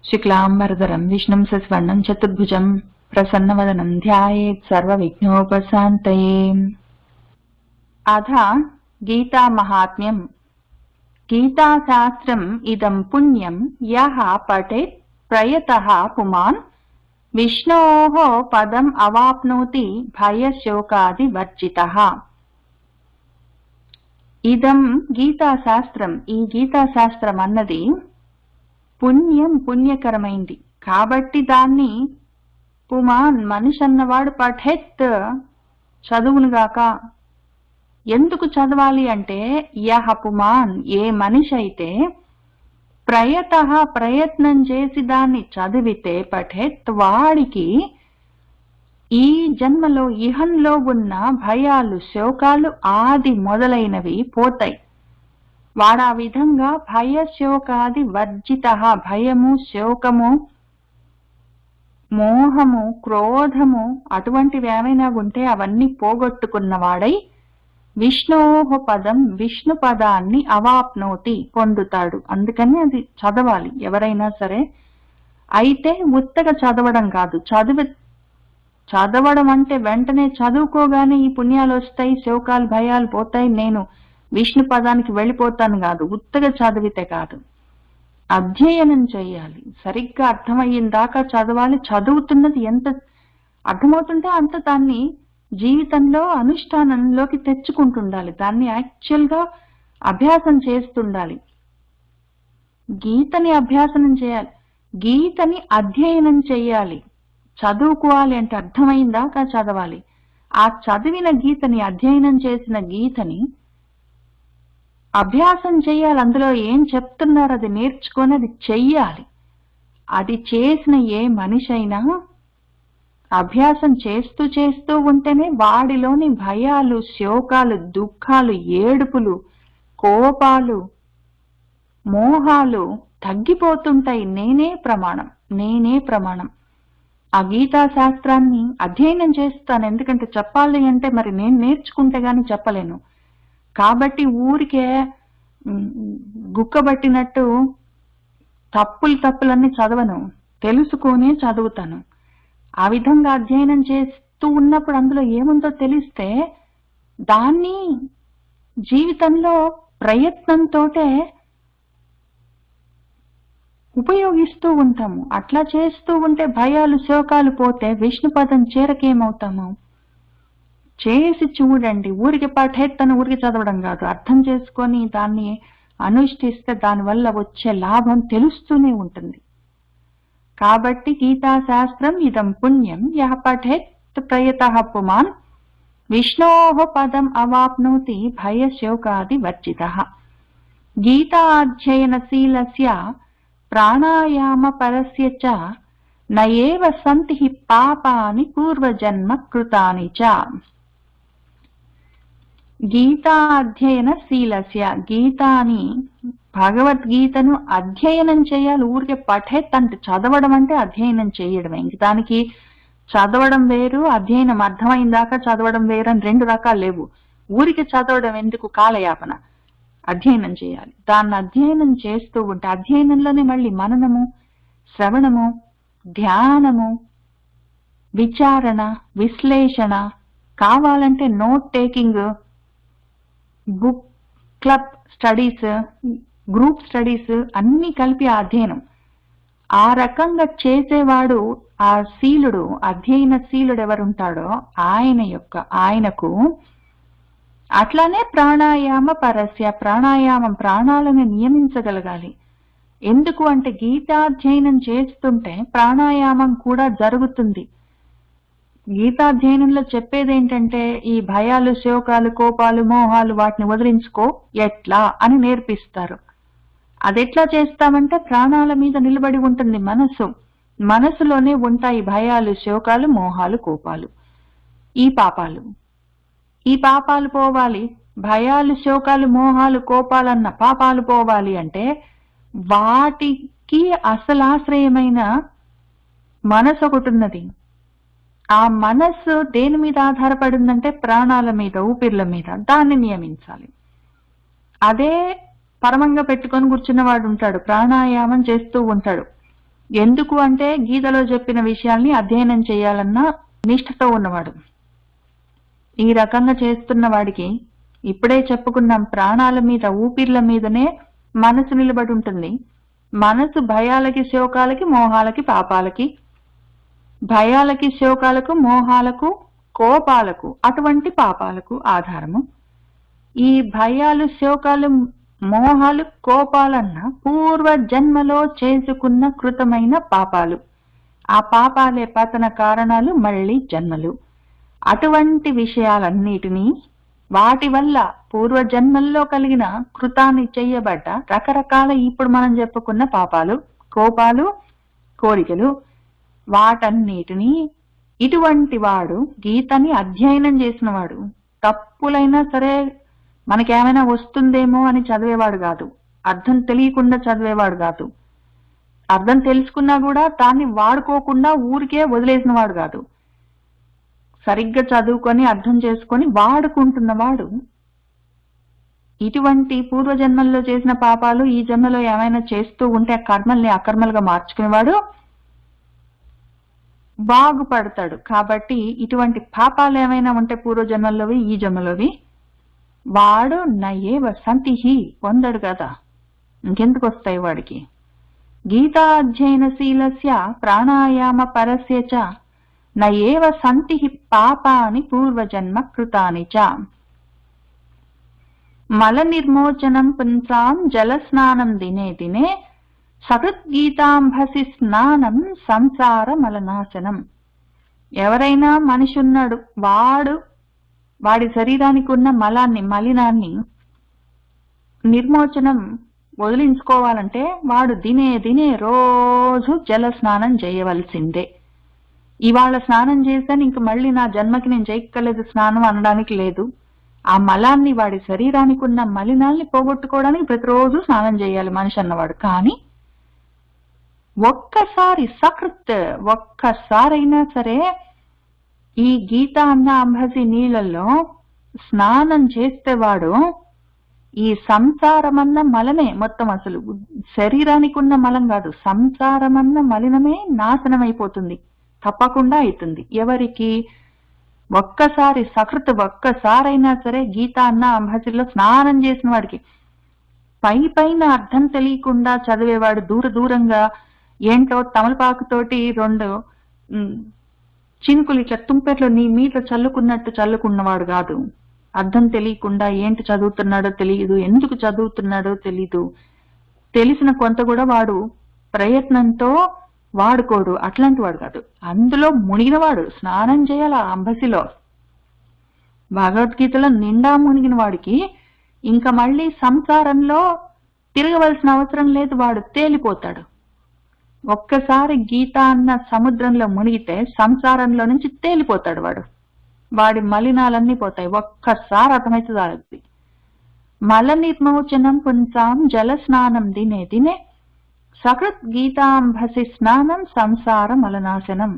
शुक्लांबरधरं विष्णुं शशिवर्णं चतुर्भुजं प्रसन्नवदनं ध्यायेत् सर्वविघ्नोपशान्तये। अथ गीता महात्म्यम्। गीताशास्त्रम् इदं पुण्यं यः पठेत् प्रयतः पुमान् विष्णोः पदम् अवाप्नोति भयशोकादिवर्जितः। इदं గీతాశాస్త్రం, ఈ గీతాశాస్త్రం అన్నది పుణ్యం, పుణ్యకరమైంది కాబట్టి దాన్ని పుమాన్ మనిషి అన్నవాడు పఠెత్ చదువునుగాక. ఎందుకు చదవాలి అంటే యహ పుమాన్ ఏ మనిషి అయితే ప్రయతః ప్రయత్నం చేసి దాన్ని చదివితే పఠెత్ వాడికి ఈ జన్మలో ఇహంలో ఉన్న భయాలు శోకాలు ఆది మొదలైనవి పోతాయి. వాడా విధంగా భయశోకాది వర్జిత, భయము శోకము మోహము క్రోధము అటువంటివి ఏమైనా ఉంటే అవన్నీ పోగొట్టుకున్నవాడై విష్ణోహ పదం విష్ణు పదాన్ని అవాప్నోతి పొందుతాడు. అందుకని అది చదవాలి ఎవరైనా సరే. అయితే ఉత్తగా చదవడం కాదు, చదవడం అంటే వెంటనే చదువుకోగానే ఈ పుణ్యాలు వస్తాయి, శోకాలు భయాలు పోతాయి, నేను విష్ణు పదానికి వెళ్ళిపోతాను కాదు. ఉత్తగా చదివితే కాదు, అధ్యయనం చేయాలి. సరిగ్గా అర్థమయ్యిన దాకా చదవాలి. చదువుతున్నది ఎంత అర్థమవుతుంటే అంత దాన్ని జీవితంలో అనుష్ఠానంలోకి తెచ్చుకుంటుండాలి. దాన్ని యాక్చువల్గా అభ్యాసం చేస్తుండాలి. గీతని అభ్యాసనం చేయాలి, గీతని అధ్యయనం చేయాలి. చదువుకోవాలి అంటే అర్థమైందాకా చదవాలి. ఆ చదివిన గీతని, అధ్యయనం చేసిన గీతని అభ్యాసం చేయాలి. అందులో ఏం చెప్తున్నారు అది నేర్చుకొని అది చెయ్యాలి. అది చేసిన ఏ మనిషి అయినా అభ్యాసం చేస్తూ చేస్తూ ఉంటేనే వాడిలోని భయాలు శోకాలు దుఃఖాలు ఏడుపులు కోపాలు మోహాలు తగ్గిపోతుంటాయి. నేనే ప్రమాణం, నేనే ప్రమాణం. ఆ గీతా శాస్త్రాన్ని అధ్యయనం చేస్తాను. ఎందుకంటే చెప్పాలి అంటే మరి నేను నేర్చుకుంటే గాని చెప్పలేను. కాబట్టి ఊరికే గుక్కబట్టినట్టు తప్పులన్నీ చదవను, తెలుసుకునే చదువుతాను. ఆ విధంగా అధ్యయనం చేస్తూ ఉన్నప్పుడు అందులో ఏముందో తెలిస్తే దాన్ని జీవితంలో ప్రయత్నంతోటే ఉపయోగిస్తూ ఉంటాము. అట్లా చేస్తూ ఉంటే భయాలు శోకాలు పోతే విష్ణు పదం చేరకేమవుతాము. చేసి చూడండి. ఊరికి పఠేత్తను ఊరికి చదవడం కాదు, అర్థం చేసుకొని దాన్ని అనుష్ఠిస్తే దానివల్ల వచ్చే లాభం తెలుస్తూనే ఉంటుంది. కాబట్టి గీతాశాస్త్రం ఇదం పుణ్యం యః పఠేత్ ప్రయతః పుమాన్ విష్ణోః పదం అవాప్నోతి భయశోకాది వర్జితః. గీతాధ్యయనశీలస్య ప్రాణాయామ పరస్య చ నయేవ సంతి పాపాని పూర్వజన్మ కృతాని చ. గీతాధ్యయనశీలస్య, గీతాని భగవద్గీతను అధ్యయనం చేయాలి. ఊరికే పఠేత్ అంటే చదవడం అంటే అధ్యయనం చేయడమే. ఇంక దానికి చదవడం వేరు, అధ్యయనం అర్థమైందాకా చదవడం వేరు అని రెండు రకాలు లేవు. ఊరికి చదవడం ఎందుకు, కాలయాపన. అధ్యయనం చేయాలి. దాన్ని అధ్యయనం చేస్తూ ఉంటే అధ్యయనంలోనే మళ్ళీ మననము, శ్రవణము, ధ్యానము, విచారణ, విశ్లేషణ, కావాలంటే note taking, book club studies, group studies అన్ని కలిపి ఆ అధ్యయనం. ఆ రకంగా చేసేవాడు ఆ శీలుడు, అధ్యయనశీలుడు ఎవరుంటాడో ఆయనకు అట్లానే ప్రాణాయామ పరస్య, ప్రాణాయామం ప్రాణాలను నియమించగలగాలి. ఎందుకు అంటే గీతాధ్యయనం చేస్తుంటే ప్రాణాయామం కూడా జరుగుతుంది. గీతాధ్యయనంలో చెప్పేది ఏంటంటే ఈ భయాలు శోకాలు కోపాలు మోహాలు వాటిని వదిలించుకో ఎట్లా అని నేర్పిస్తారు. అదెట్లా చేస్తామంటే ప్రాణాల మీద నిలబడి ఉంటుంది మనసు. మనసులోనే ఉంటాయి భయాలు శోకాలు మోహాలు కోపాలు, ఈ పాపాలు పోవాలి. భయాలు శోకాలు మోహాలు కోపాలన్న పాపాలు పోవాలి అంటే వాటికి అసలాశ్రయమైన మనసు ఒకటి ఉన్నది. ఆ మనస్సు దేని మీద ఆధారపడిందంటే ప్రాణాల మీద, ఊపిర్ల మీద. దాన్ని నియమించాలి. అదే పరమంగా పెట్టుకొని కూర్చున్నవాడు ఉంటాడు, ప్రాణాయామం చేస్తూ ఉంటాడు. ఎందుకు అంటే గీతలో చెప్పిన విషయాల్ని అధ్యయనం చేయాలన్న నిష్ఠతో ఉన్నవాడు. ఈ రకంగా చేస్తున్న వాడికి ఇప్పుడే చెప్పుకున్నాం, ప్రాణాల మీద, ఊపిర్ల మీదనే మనసు నిలబడి ఉంటుంది. మనసు భయాలకి, శోకాలకి, మోహాలకి, పాపాలకి, భయాలకి, శోకాలకు, మోహాలకు, కోపాలకు, అటువంటి పాపాలకు ఆధారము. ఈ భయాలు, శోకాలు, మోహాలు, కోపాలన్న పూర్వ జన్మలో చేసుకున్న కృతమైన పాపాలు. ఆ పాపాలే పతన కారణాలు, మళ్ళీ జన్మలు. అటువంటి విషయాలన్నిటినీ, వాటి వల్ల పూర్వజన్మల్లో కలిగిన కృతాన్ని చేయబడ్డ రకరకాల ఇప్పుడు మనం చెప్పుకున్న పాపాలు, కోపాలు, కోరికలు, వాటన్నిటినీ ఇటువంటి వాడు, గీతని అధ్యయనం చేసిన వాడు, తప్పులైనా సరే మనకేమైనా వస్తుందేమో అని చదివేవాడు కాదు, అర్థం తెలియకుండా చదివేవాడు కాదు, అర్థం తెలుసుకున్నా కూడా దాన్ని వాడుకోకుండా ఊరికే వదిలేసిన వాడు కాదు, సరిగ్గా చదువుకొని అర్థం చేసుకొని వాడుకుంటున్నవాడు. ఇటువంటి పూర్వజన్మల్లో చేసిన పాపాలు ఈ జన్మలో ఏమైనా చేస్తూ ఉంటే కర్మల్ని అకర్మలుగా మార్చుకునేవాడు బాగుపడతాడు. కాబట్టి ఇటువంటి పాపాలు ఏమైనా ఉంటే పూర్వజన్మల్లోవి, ఈ జన్మలోవి, వాడు నయేవ సంతిహి పొందడు కదా, ఇంకెందుకు వస్తాయి వాడికి. గీతాధ్యయనశీలస్య ప్రాణాయామ పరస్య చ నయేవ సంతి పాపాని పూర్వజన్మ కృతాని చ. మల నిర్మోచనం పుంసాం జలస్నానం దినే దినే సకృద్గీతాంభసి స్నానం సంసార మలనాశనం. ఎవరైనా మనిషి ఉన్నాడు, వాడి శరీరానికి ఉన్న మలినాన్ని నిర్మోచనం వదిలించుకోవాలంటే వాడు దినే దినే రోజు జల స్నానం చేయవలసిందే. ఇవాళ స్నానం చేశాను, ఇంక మళ్ళీ నా జన్మకి నేను చేయక్కర్లేదు స్నానం అనడానికి లేదు. ఆ మలాన్ని, వాడి శరీరానికి ఉన్న మలినాల్ని పోగొట్టుకోవడానికి ప్రతిరోజు స్నానం చేయాలి మనిషి అన్నవాడు. కానీ ఒక్కసారి సకృత్, ఒక్కసారైనా సరే ఈ గీత అన్న అంభసి నీళ్ళల్లో స్నానం చేస్తే వాడు ఈ సంసారమన్న మలమే మొత్తం, అసలు శరీరానికి ఉన్న మలం కాదు, సంసారమన్న మలినమే నాశనం అయిపోతుంది, తప్పకుండా అవుతుంది. ఎవరికి? ఒక్కసారి సకృత్, ఒక్కసారైనా సరే గీత అన్న అంభసిలో స్నానం చేసిన వాడికి. పైన అర్థం తెలియకుండా చదివేవాడు దూరంగా ఏంటో తమలపాకుతోటి 2 చినుకులు ఇట్లా తుంపెట్లో నీ మీద చల్లుకున్నట్టు చల్లుకున్నవాడు కాదు. అర్థం తెలియకుండా ఏంటి చదువుతున్నాడో తెలియదు, ఎందుకు చదువుతున్నాడో తెలీదు, తెలిసిన కొంత కూడా వాడు ప్రయత్నంతో వాడుకోడు, అట్లాంటి వాడు కాదు. అందులో మునిగినవాడు స్నానం చేయాల అంబసిలో, భగవద్గీతలో నిండా మునిగిన వాడికి ఇంకా మళ్ళీ సంసారంలో తిరగవలసిన అవసరం లేదు, వాడు తేలిపోతాడు. ఒక్కసారి గీత అన్న సముద్రంలో మునిగితే సంసారంలో నుంచి తేలిపోతాడు వాడు, వాడి మలినాలన్నీ పోతాయి. ఒక్కసారి అర్థమవుతుంది. మల నిర్మోచనం పుంసాం జల స్నానం దినే దినే సకృత్ గీతాంభసి స్నానం సంసార మలనాశనం.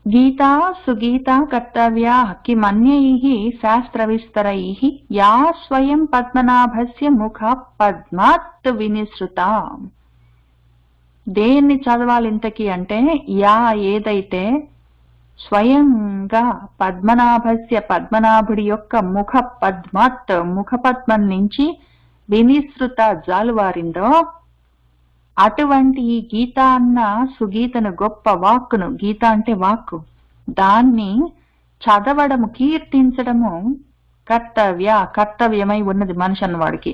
గీతా సుగీతా కర్తవ్యా కిమన్యైః శాస్త్రవిస్తరైః యా స్వయం పద్మనాభస్య ముఖ పద్మాత్ వినిసృతా. దేన్ని చదవాలి ఇంతకీ అంటే, యా ఏదైతే స్వయంగా పద్మనాభస్య పద్మనాభుడి యొక్క ముఖ పద్మాత్ ముఖపద్మం నుంచి వినిసృత జాలువారిందో, అటువంటి ఈ గీత అన్న సుగీతను, గొప్ప వాక్కును, గీత అంటే వాక్కు, దాన్ని చదవడము, కీర్తించడము కర్తవ్యమై ఉన్నది మనిషి అన్నవాడికి.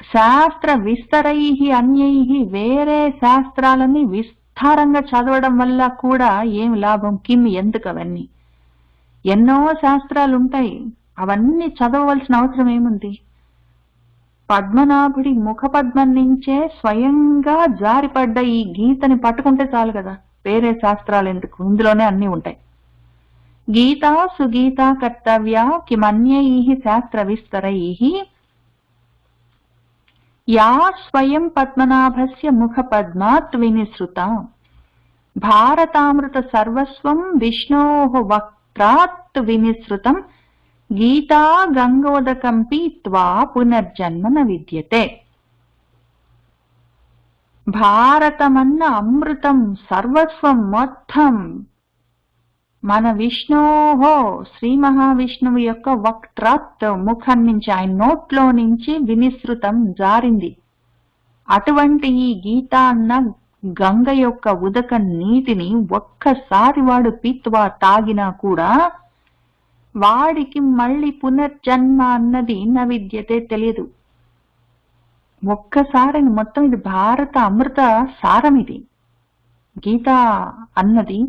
శాస్త్ర విస్తరైః అన్యైః, వేరే శాస్త్రాలని విస్తారంగా చదవడం వల్ల కూడా ఏమి లాభం? కిమ్, ఎందుకు? అవన్నీ ఎన్నో శాస్త్రాలు ఉంటాయి, అవన్నీ చదవవలసిన అవసరం ఏముంది? పద్మనాభుడి ముఖపద్మం నుంచే స్వయంగా జారిపడ్డ ఈ గీతని పట్టుకుంటే చాలు కదా, వేరే శాస్త్రాలు ఎందుకు? ఇందులోనే అన్ని ఉంటాయి. గీతా సుగీతా కర్తవ్యా కిమన్యైః శాస్త్ర విస్తరైః యా స్వయం పద్మనాభస్య ముఖ పద్మాత్ వినిసృత. భారతామృత సర్వస్వం విష్ణోః వక్త్రాత్ వినిసృతం గీతా గంగోదకం పీత్వా పునర్జన్మ న విద్యతే. భారతమన్న అమృతం సర్వస్వం మొత్తం మన విష్ణోహో శ్రీ మహావిష్ణువు యొక్క వక్త్రాత్ ముఖం నుంచి, ఆయన నోట్లో నుంచి వినిసృతం జారింది. అటువంటి ఈ గీత అన్న గంగ యొక్క ఉదక నీటిని ఒక్కసారి వాడు పీత్వా తాగినా కూడా వాడికి మళ్ళీ పునర్జన్మ అన్నది నా విద్యతే తెలియదు. ఒక్కసారి మొత్తం ఇది భారత అమృత సారం. ఇది గీత అన్నది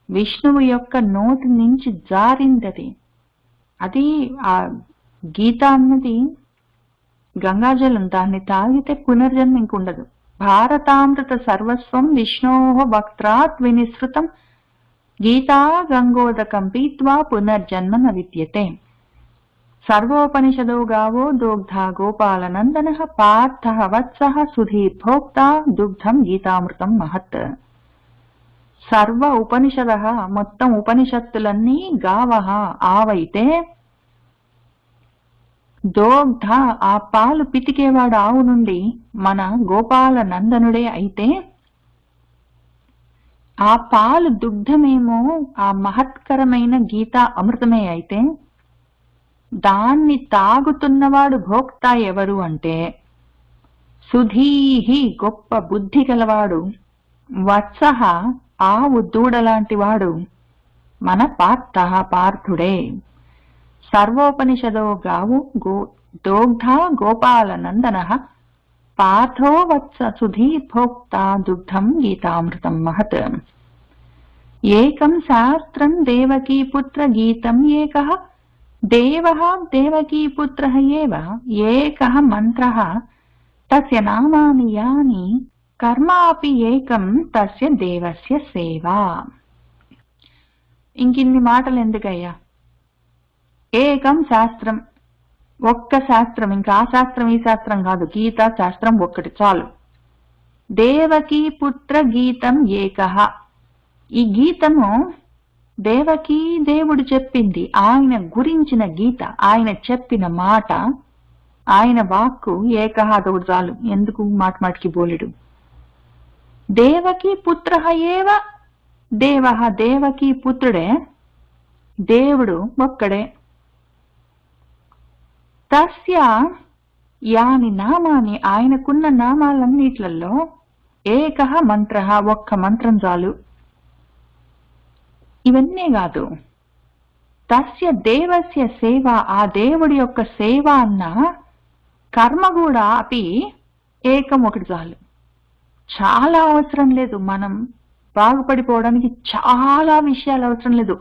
విష్ణువు యొక్క నోటి నుంచి జారిందది. అది ఆ గీత అన్నది గంగాజలం, దాన్ని తాగితే పునర్జన్మ ఇంకుండదు. భారతామృత సర్వస్వం విష్ణోః వక్త్రాత్ వినిసృతం గీతా గంగోదకం పీత్వా పునర్జన్మ న విద్యతే. సర్వోపనిషదో గావో దోగ్ధా గోపాలనందనః పార్థః వత్సః సుధీర్భోక్తా దుగ్ధం గీతామృతం మహత్. సర్వ ఉపనిషదః మొత్తం ఉపనిషత్తులన్నీ గావః ఆవైతే, దోగ్ధ ఆ పాలు పితికేవాడు ఆవు నుండి మన గోపాల నందనుడే అయితే, ఆ పాలు దుగ్ధమేమో ఆ మహత్కరమైన గీతా అమృతమే అయితే, దాన్ని తాగుతున్నవాడు భోక్త ఎవరు అంటే సుధీహి గొప్ప బుద్ధి గలవాడు, వత్సః ఆవు దూడలాంటి వాడు, మన పార్థః పార్థుడే. సర్వోపనిషదో గావు దోగ్ధ గోపాలనందనః పార్థో వత్స సుధీర్భోక్తా దుగ్ధం గీతామృతం మహత్. ఏకం శాస్త్రం దేవకీపుత్ర గీతం ఏకః దేవః దేవకీపుత్రః ఏవ ఏకః మంత్రః తస్య నామాని యాని కర్మాపి ఏకం తస్య దేవస్య సేవా. ఇంకిన్ని మాటలు ఎందుకయ్యా? ఏకం శాస్త్రం, ఒక్క శాస్త్రం, ఇంకా ఆ శాస్త్రం ఈ శాస్త్రం కాదు, గీతా శాస్త్రం ఒక్కటి చాలు. దేవకీ పుత్ర గీతం ఏకః, ఈ గీతము దేవకీ దేవుడు చెప్పింది, ఆయన గురించిన గీత, ఆయన చెప్పిన మాట, ఆయన వాక్కు ఏకః, అదొకటి చాలు. ఎందుకు మాట మాటికి బోలెడు. దేవకీ పుత్ర ఏవ దేవః, దేవకీ పుత్రుడే, దేవుడు ఒక్కడే. తస్య యాని నామాని, ఆయనకున్న నామాలన్నిట్లలో ఏకః మంత్రః, ఒక్క మంత్రం చాలు. ఇవన్నీ కాదు, తస్య దేవస్య సేవ, ఆ దేవుడి యొక్క సేవ అన్న కర్మ కూడా అపి ఏకం, ఒకటి చాలు. చాలా అవసరం లేదు, మనం బాగుపడిపోవడానికి చాలా విషయాలు అవసరం లేదు.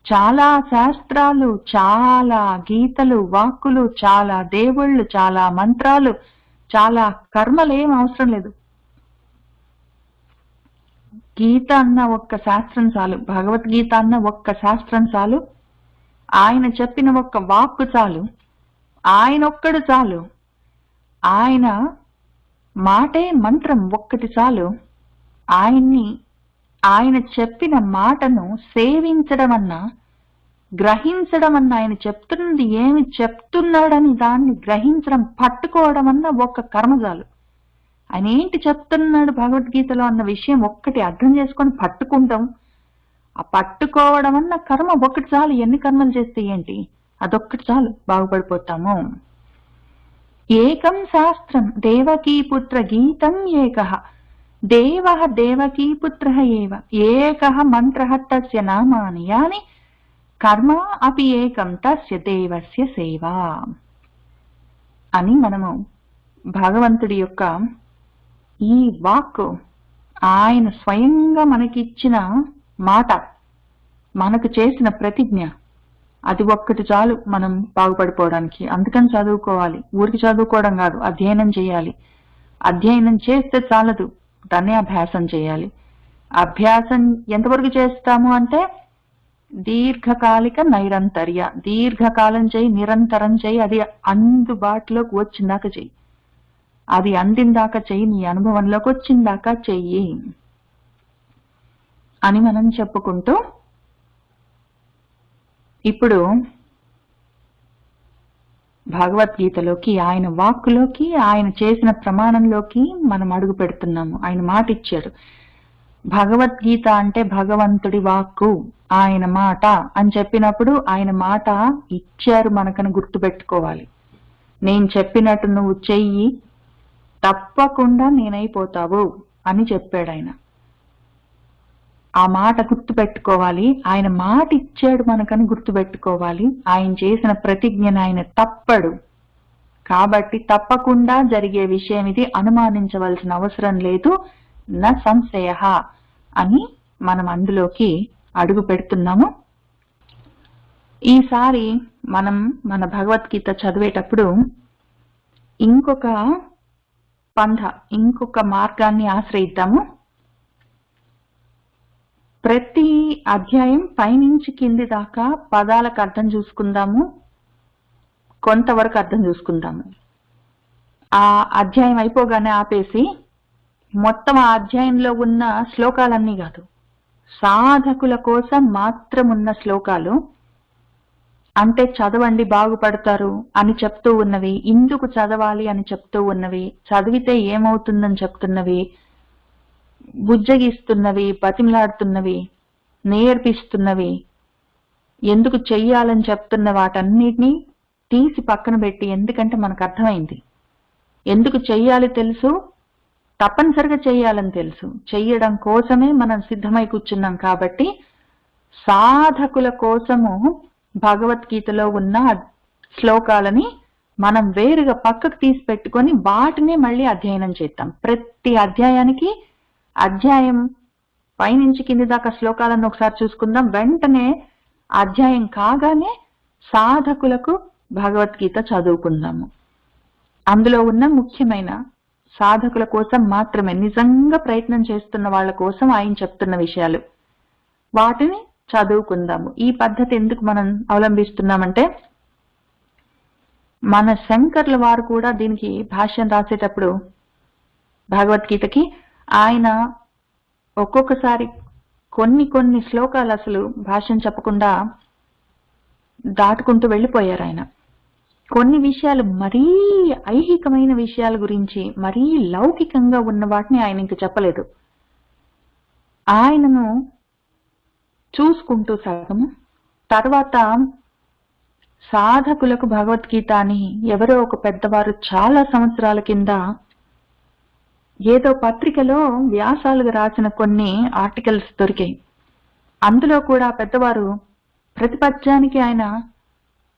చాలా శాస్త్రాలు, చాలా గీతలు, వాక్కులు, చాలా దేవుళ్ళు, చాలా మంత్రాలు, చాలా కర్మలు ఏం అవసరం లేదు. గీత అన్న ఒక్క శాస్త్రం చాలు, భగవద్గీత అన్న ఒక్క శాస్త్రం చాలు, ఆయన చెప్పిన ఒక్క వాక్కు చాలు, ఆయన ఒక్కడు చాలు, ఆయన మాటే మంత్రం ఒక్కటి చాలు. ఆయన చెప్పిన మాటను సేవించడం అన్నా, గ్రహించడం అన్నా, ఆయన చెప్తున్నది ఏమి చెప్తున్నాడని దాన్ని గ్రహించడం, పట్టుకోవడం అన్న ఒక్క కర్మ చాలు. ఆయన ఏంటి చెప్తున్నాడు భగవద్గీతలో అన్న విషయం ఒక్కటి అర్థం చేసుకొని పట్టుకుంటాం. ఆ పట్టుకోవడం అన్న కర్మ ఒక్కటి చాలు. ఎన్ని కర్మలు చేస్తే ఏంటి, అదొక్కటి చాలు, బాగుపడిపోతాము. ఏకం శాస్త్రం దేవకీపుత్ర గీతం ఏకః దేవః దేవకీపుత్రః ఏవ ఏకః మంత్రః తస్య నామాని యాని కర్మ అపి ఏకం తస్య దేవస్య సేవా అని మనము భగవంతుడి యొక్క ఈ వాక్కు, ఆయన స్వయంగా మనకిచ్చిన మాట, మనకు చేసిన ప్రతిజ్ఞ, అది ఒక్కటి చాలు మనం బాగుపడిపోవడానికి. అందుకని చదువుకోవాలి. ఊరికి చదువుకోవడం కాదు, అధ్యయనం చేయాలి. అధ్యయనం చేస్తే చాలదు, దాన్ని అభ్యాసం చేయాలి. అభ్యాసం ఎంతవరకు చేస్తాము అంటే దీర్ఘకాలిక నైరంతర్య, దీర్ఘకాలం చేయి, నిరంతరం చేయి, అది అందుబాటులోకి వచ్చిందాక చెయ్యి, అది అందిందాక చెయ్యి, నీ అనుభవంలోకి వచ్చిందాకా చెయ్యి అని మనం చెప్పుకుంటూ, ఇప్పుడు భగవద్గీతలోకి, ఆయన వాక్కులోకి, ఆయన చేసిన ప్రమాణంలోకి మనం అడుగు పెడుతున్నాము. ఆయన మాట ఇచ్చాడు. భగవద్గీత అంటే భగవంతుడి వాక్కు, ఆయన మాట అని చెప్పినప్పుడు ఆయన మాట ఇచ్చారు మనకని గుర్తుపెట్టుకోవాలి. నేను చెప్పినట్టు నువ్వు చెయ్యి, తప్పకుండా నేనైపోతావు అని చెప్పాడు ఆయన. ఆ మాట గుర్తుపెట్టుకోవాలి. ఆయన మాట ఇచ్చాడు మనకని గుర్తుపెట్టుకోవాలి. ఆయన చేసిన ప్రతిజ్ఞను ఆయన తప్పడు. కాబట్టి తప్పకుండా జరిగే విషయం ఇది, అనుమానించవలసిన అవసరం లేదు. న సంశయ అని మనం అందులోకి అడుగు పెడుతున్నాము. ఈసారి మనం మన భగవద్గీత చదివేటప్పుడు ఇంకొక మార్గాన్ని ఆశ్రయిద్దాము. ప్రతి అధ్యాయం పైనుంచి కింది దాకా పదాలకు అర్థం చూసుకుందాము, కొంతవరకు అర్థం చూసుకుందాము. ఆ అధ్యాయం అయిపోగానే ఆపేసి మొత్తం ఆ అధ్యాయంలో ఉన్న శ్లోకాలన్నీ కాదు, సాధకుల కోసం మాత్రం ఉన్న శ్లోకాలు, అంటే చదవండి బాగుపడతారు అని చెప్తూ ఉన్నవి, ఇందుకు చదవాలి అని చెప్తూ ఉన్నవి, చదివితే ఏమవుతుందని చెప్తున్నవి, బుజ్జగిస్తున్నవి, బతిమలాడుతున్నవి, నేర్పిస్తున్నవి, ఎందుకు చెయ్యాలని చెప్తున్న వాటన్నిటినీ తీసి పక్కన పెట్టి, ఎందుకంటే మనకు అర్థమైంది ఎందుకు చెయ్యాలి తెలుసు, తప్పనిసరిగా చెయ్యాలని తెలుసు, చెయ్యడం కోసమే మనం సిద్ధమై కూర్చున్నాం. కాబట్టి సాధకుల కోసము భగవద్గీతలో ఉన్న శ్లోకాలని మనం వేరుగా పక్కకు తీసి పెట్టుకొని వాటినే మళ్ళీ అధ్యయనం చేద్దాం. ప్రతి అధ్యాయానికి అధ్యాయం పైనుంచి కింది దాకా శ్లోకాలను ఒకసారి చూసుకుందాం. వెంటనే అధ్యాయం కాగానే సాధకులకు భగవద్గీత చదువుకుందాము. అందులో ఉన్న ముఖ్యమైన సాధకుల కోసం మాత్రమే, నిజంగా ప్రయత్నం చేస్తున్న వాళ్ళ కోసం ఆయన చెప్తున్న విషయాలు, వాటిని చదువుకుందాము. ఈ పద్ధతి ఎందుకు మనం అవలంబిస్తున్నామంటే, మన శంకర్ల వారు కూడా దీనికి భాష్యం రాసేటప్పుడు భగవద్గీతకి ఆయన ఒక్కొక్కసారి కొన్ని శ్లోకాలు అసలు భాష్యం చెప్పకుండా దాటుకుంటూ వెళ్ళిపోయారు. ఆయన కొన్ని విషయాలు, మరీ ఐహికమైన విషయాల గురించి, మరీ లౌకికంగా ఉన్న వాటిని ఆయన ఇంక చెప్పలేదు. ఆయనను చూసుకుంటూ సగము, తర్వాత సాధకులకు భగవద్గీత అని ఎవరో ఒక పెద్దవారు చాలా సంవత్సరాల కింద ఏదో పత్రికలో వ్యాసాలుగా రాసిన కొన్ని ఆర్టికల్స్ దొరికాయి. అందులో కూడా పెద్దవారు ప్రతిపద్యానికి ఆయన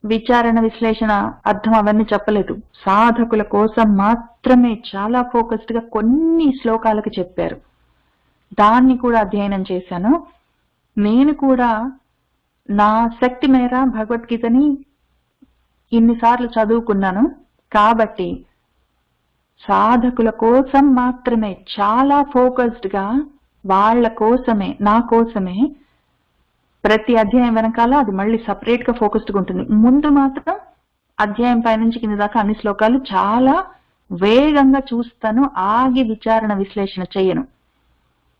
విచారణ, విశ్లేషణ, అర్థం అవన్నీ చెప్పలేదు. సాధకుల కోసం మాత్రమే చాలా ఫోకస్డ్ గా కొన్ని శ్లోకాలకు చెప్పారు. దాన్ని కూడా అధ్యయనం చేశాను. నేను కూడా నా శక్తి మేర భగవద్గీతని ఇన్నిసార్లు చదువుకున్నాను. కాబట్టి సాధకుల కోసం మాత్రమే, చాలా ఫోకస్డ్ గా వాళ్ళ కోసమే, నా కోసమే ప్రతి అధ్యాయం వెనకాల అది మళ్ళీ సపరేట్ గా ఫోకస్డ్గా ఉంటుంది. ముందు మాత్రం అధ్యాయం పైనుంచి కింద దాకా అన్ని శ్లోకాలు చాలా వేగంగా చూస్తాను, ఆగి విచారణ విశ్లేషణ చేయను.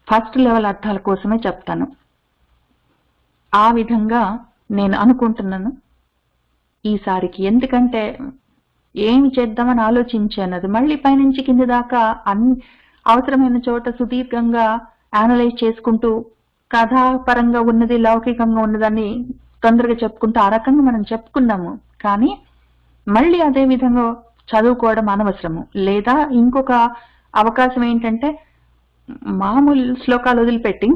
ఫస్ట్ లెవెల్ అర్థాల కోసమే చెప్తాను. ఆ విధంగా నేను అనుకుంటున్నాను ఈసారికి. ఎందుకంటే ఏమి చేద్దామని ఆలోచించాను, అది మళ్ళీ పైనుంచి కింద దాకా అవసరమైన చోట సుదీర్ఘంగా అనలైజ్ చేసుకుంటూ, కథాపరంగా ఉన్నది లౌకికంగా ఉన్నదాన్ని తొందరగా చెప్పుకుంటూ ఆ రకంగా మనం చెప్పుకున్నాము. కానీ మళ్ళీ అదే విధంగా చదువుకోవడం అనవసరము. లేదా ఇంకొక అవకాశం ఏంటంటే, మామూలు శ్లోకాలు వదిలిపెట్టి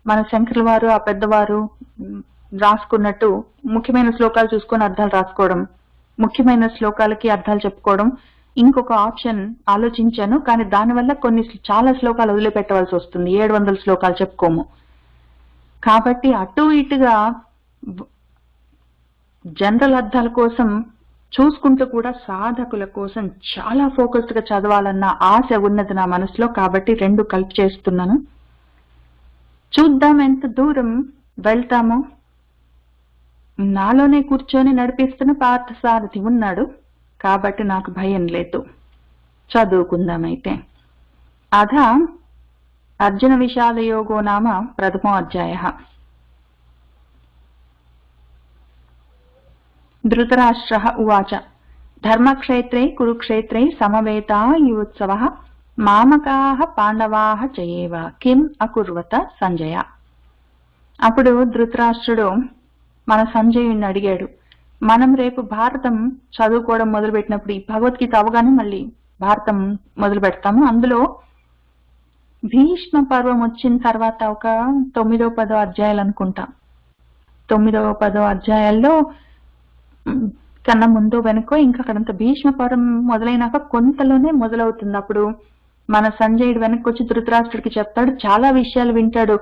మన శంకర్ల వారు, ఆ పెద్దవారు రాసుకున్నట్టు ముఖ్యమైన శ్లోకాలు చూసుకొని అర్థాలు రాసుకోవడం, ముఖ్యమైన శ్లోకాలకి అర్థాలు చెప్పుకోవడం ఇంకొక ఆప్షన్ ఆలోచించాను. కానీ దానివల్ల చాలా శ్లోకాలు వదిలిపెట్టవలసి వస్తుంది. 700 శ్లోకాలు చెప్పుకోము. కాబట్టి అటు ఇటుగా జనరల్ అర్థాల కోసం చూసుకుంటూ కూడా సాధకుల కోసం చాలా ఫోకస్డ్ గా చదవాలన్న ఆశ ఉన్నది నా మనసులో. కాబట్టి రెండు కలిపి చేస్తున్నాను. చూద్దాం ఎంత దూరం వెళ్తామో. నాలోనే కూర్చొని నడిపిస్తున్న పార్థసారథి ఉన్నాడు కాబట్టి నాకు భయం లేదు. చదువుకుందామైతే. అథ అర్జున విషాద యోగో నామ ప్రథమో అధ్యాయః. ధృతరాష్ట్రః ఉవాచ ధర్మక్షేత్రే కురుక్షేత్రే సమవేతా యుత్సవః మామకాః పాండవాః చయేవ కిం అకుర్వత సంజయ. అప్పుడు ధృతరాష్ట్రుడు మన సంజయుడిని అడిగాడు, మనం రేపు భారతం చదువుకోవడం మొదలుపెట్టినప్పుడు ఈ భగవద్గీత అవగానే మళ్ళీ భారతం మొదలు పెడతాము. అందులో భీష్మ పర్వం వచ్చిన తర్వాత ఒక 9, 10 అధ్యాయాలు అనుకుంటా. 9, 10 అధ్యాయాల్లో కన్నా ముందు వెనుకో ఇంకా అక్కడంతా భీష్మ పర్వం మొదలైనాక కొంతలోనే మొదలవుతుంది. అప్పుడు మన సంజయుడు వెనక్కి వచ్చి ధృతరాష్ట్రుడికి చెప్తాడు, చాలా విషయాలు వింటాడు.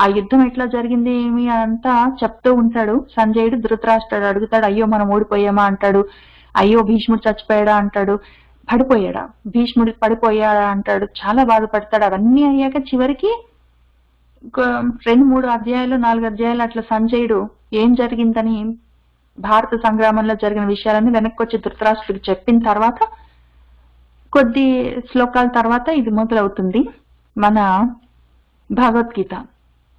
ఆ యుద్ధం ఎట్లా జరిగింది ఏమి అంతా చెప్తూ ఉంటాడు. సంజయుడు ధృతరాష్ట్రుడు అడుగుతాడు, అయ్యో మనం ఓడిపోయామా అంటాడు, అయ్యో భీష్ముడు చచ్చిపోయాడా అంటాడు, పడిపోయాడా భీష్ముడు పడిపోయాడా అంటాడు, చాలా బాధపడతాడు. అవన్నీ అయ్యాక చివరికి 2, 3 అధ్యాయాలు 4 అధ్యాయాలు అట్లా సంజయుడు ఏం జరిగిందని భారత సంగ్రామంలో జరిగిన విషయాలన్నీ వెనక్కి వచ్చి ధృతరాష్ట్రుడికి చెప్పిన తర్వాత కొద్ది శ్లోకాల తర్వాత ఇది మొదలవుతుంది మన భగవద్గీత.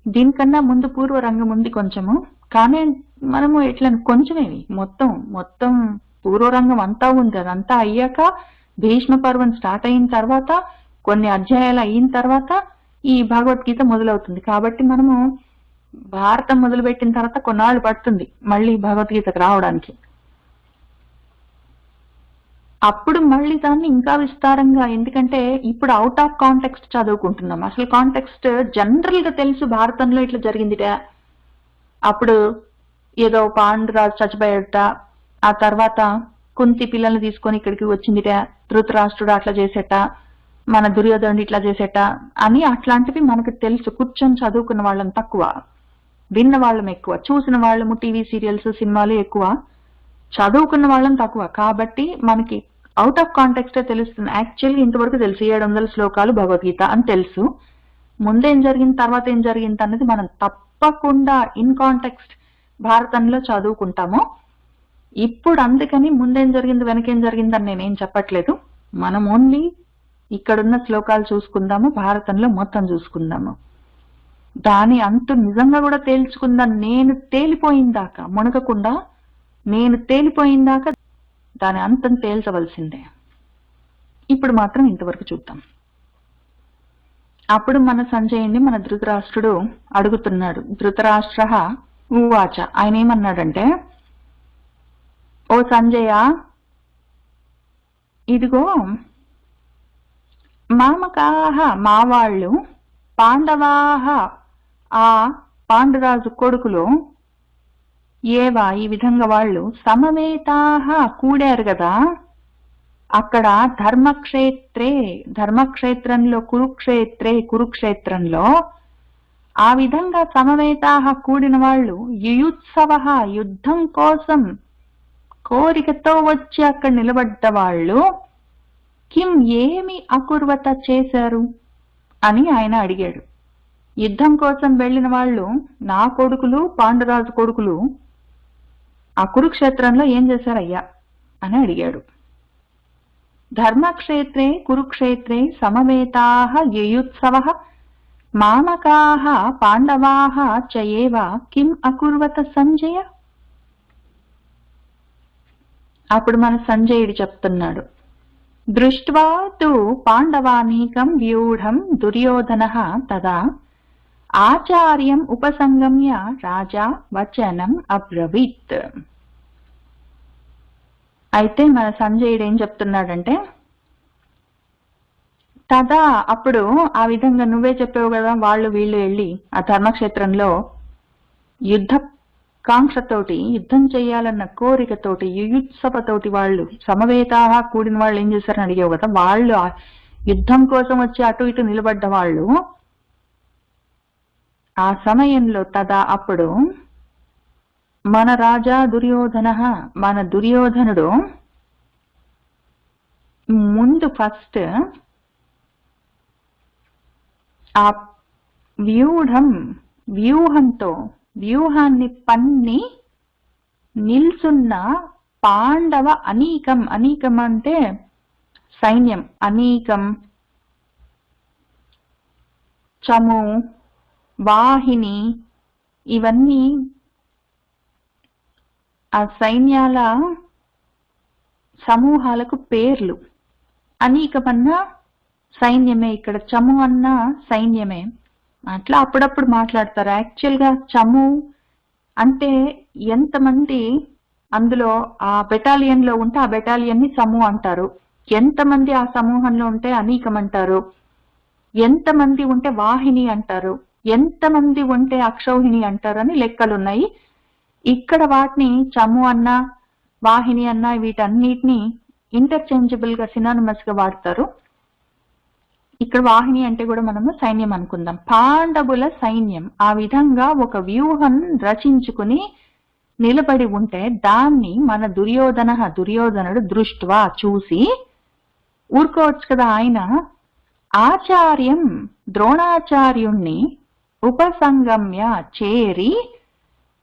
దీనికన్నా ముందు పూర్వ రంగం ఉంది కొంచెము, కానీ మనము ఎట్లా కొంచెమేవి మొత్తం పూర్వరంగం అంతా ఉంది. అదంతా అయ్యాక భీష్మ పర్వం స్టార్ట్ అయిన తర్వాత కొన్ని అధ్యాయాలు అయిన తర్వాత ఈ భగవద్గీత మొదలవుతుంది. కాబట్టి మనము భారతం మొదలుపెట్టిన తర్వాత కొన్నాళ్ళు పడుతుంది మళ్ళీ భగవద్గీతకు రావడానికి. అప్పుడు మళ్ళీ దాన్ని ఇంకా విస్తారంగా, ఎందుకంటే ఇప్పుడు అవుట్ ఆఫ్ కాంటెక్స్ట్ చదువుకుంటున్నాం. అసలు కాంటెక్స్ట్ జనరల్ గా తెలుసు, భారతంలో ఇట్లా జరిగిందిట, అప్పుడు ఏదో పాండురాజు చచ్చిపోయాడట, ఆ తర్వాత కుంతి పిల్లల్ని తీసుకొని ఇక్కడికి వచ్చిందిట, ధృతరాష్ట్రుడు అట్లా చేసేట, మన దుర్యోధనుడు ఇట్లా చేసేట అని అట్లాంటివి మనకు తెలుసు. కూర్చొని చదువుకున్న వాళ్ళం తక్కువ, విన్న వాళ్ళం ఎక్కువ, చూసిన వాళ్ళము టీవీ సీరియల్స్ సినిమాలు ఎక్కువ, చదువుకున్న వాళ్ళం తక్కువ. కాబట్టి మనకి అవుట్ ఆఫ్ కాంటెక్స్టే తెలుస్తుంది. యాక్చువల్గా ఇంతవరకు తెలుసు 700 శ్లోకాలు భగవద్గీత అని తెలుసు. ముందేం జరిగింది తర్వాత ఏం జరిగింది అన్నది మనం తప్పకుండా ఇన్ కాంటెక్స్ట్ భారతంలో చదువుకుంటాము. ఇప్పుడు అందుకని ముందేం జరిగింది వెనకేం జరిగింది అని నేనేం చెప్పట్లేదు. మనం ఓన్లీ ఇక్కడున్న శ్లోకాలు చూసుకుందాము, భారతంలో మొత్తం చూసుకుందాము. దాని అంతు నిజంగా కూడా తేల్చుకుందాం. నేను తేలిపోయిందాకా మునగకుండా, నేను తేలిపోయిందాకా దాని అంతం తేల్చవలసిందే. ఇప్పుడు మాత్రం ఇంతవరకు చూద్దాం. అప్పుడు మన సంజయుడిని మన ధృతరాష్ట్రుడు అడుగుతున్నాడు. ధృతరాష్ట్ర ఉవాచ, ఆయన ఏమన్నాడంటే, ఓ సంజయ, ఇదిగో మామకాహ మా వాళ్ళు, పాండవాహ ఆ పాండురాజు కొడుకులు, ఏవా ఈ విధంగా వాళ్ళు, సమవేతాహ కూడారు కదా అక్కడ ధర్మక్షేత్రంలో కురుక్షేత్రంలో ఆ విధంగా సమవేతాహ కూడిన వాళ్ళు, యుయుత్సవః యుద్ధం కోసం కోరికతో వచ్చి అక్కడ నిలబడ్డ వాళ్ళు, కిం ఏమి అకుర్వత చేశారు అని ఆయన అడిగాడు. యుద్ధం కోసం వెళ్ళిన వాళ్ళు నా కొడుకులు పాండురాజు కొడుకులు ఆ కురుక్షేత్రంలో ఏం చేశారయ్యా అని అడిగాడు. ధర్మక్షేత్రే కురుక్షేత్రే సమవేతాః యుయుత్సవః మామకాః పాండవాః చయేవ కిం అకుర్వత సంజయ. అప్పుడు మన సంజయుడు చెప్తున్నాడు, దృష్ట్వా తు పాండవానీకం వ్యూఢం దుర్యోధనః తదా ఆచార్యం ఉపసంగమ్య రాజా వచనం అబ్రవీత్. అయితే మన సంజయుడు ఏం చెప్తున్నాడంటే, తదా అప్పుడు ఆ విధంగా నువ్వే చెప్పావు కదా, వాళ్ళు వీళ్ళు వెళ్ళి ఆ ధర్మక్షేత్రంలో యుద్ధ కాంక్షతోటి, యుద్ధం చేయాలన్న కోరికతోటి, యుయుత్సవతోటి వాళ్ళు సమవేతాహ కూడిన వాళ్ళు ఏం చేశారని అడిగావు కదా, వాళ్ళు యుద్ధం కోసం వచ్చి అటు ఇటు నిలబడ్డ వాళ్ళు, ఆ సమయంలో తదా అప్పుడు మన రాజా దుర్యోధన, మన దుర్యోధనుడు ముందు ఫస్ట్ ఆ వ్యూహాన్ని పన్ని నిల్సున్న పాండవ అనీకం అంటే సైన్యం, అనీకం, చము, వాహిని, ఇవన్నీ ఆ సైన్యాల సమూహాలకు పేర్లు. అనీకమన్న సైన్యమే, ఇక్కడ చము అన్న సైన్యమే. అట్లా అప్పుడప్పుడు మాట్లాడతారు. యాక్చువల్ గా చము అంటే ఎంతమంది అందులో ఆ బెటాలియన్ లో ఉంటే ఆ బెటాలియన్ ని చము అంటారు, ఎంతమంది ఆ సమూహంలో ఉంటే అనీకం అంటారు, ఎంతమంది ఉంటే వాహిని అంటారు, ఎంతమంది ఉంటే అక్షౌహిణి అంటారు అని లెక్కలున్నాయి. ఇక్కడ వాటిని చము అన్న వాహిని అన్న వీటన్నిటిని ఇంటర్చేంజబుల్ గా సినానిమస్ గా వాడతారు. ఇక్కడ వాహిని అంటే కూడా మనము సైన్యం అనుకుందాం. పాండవుల సైన్యం ఆ విధంగా ఒక వ్యూహం రచించుకుని నిలబడి ఉంటే దాన్ని మన దుర్యోధనుడు దృష్ట్వా చూసి ఊరుకోవచ్చు కదా. ఆయన ఆచార్యం ద్రోణాచార్యుణ్ణి ఉపసంగమ్య చేరి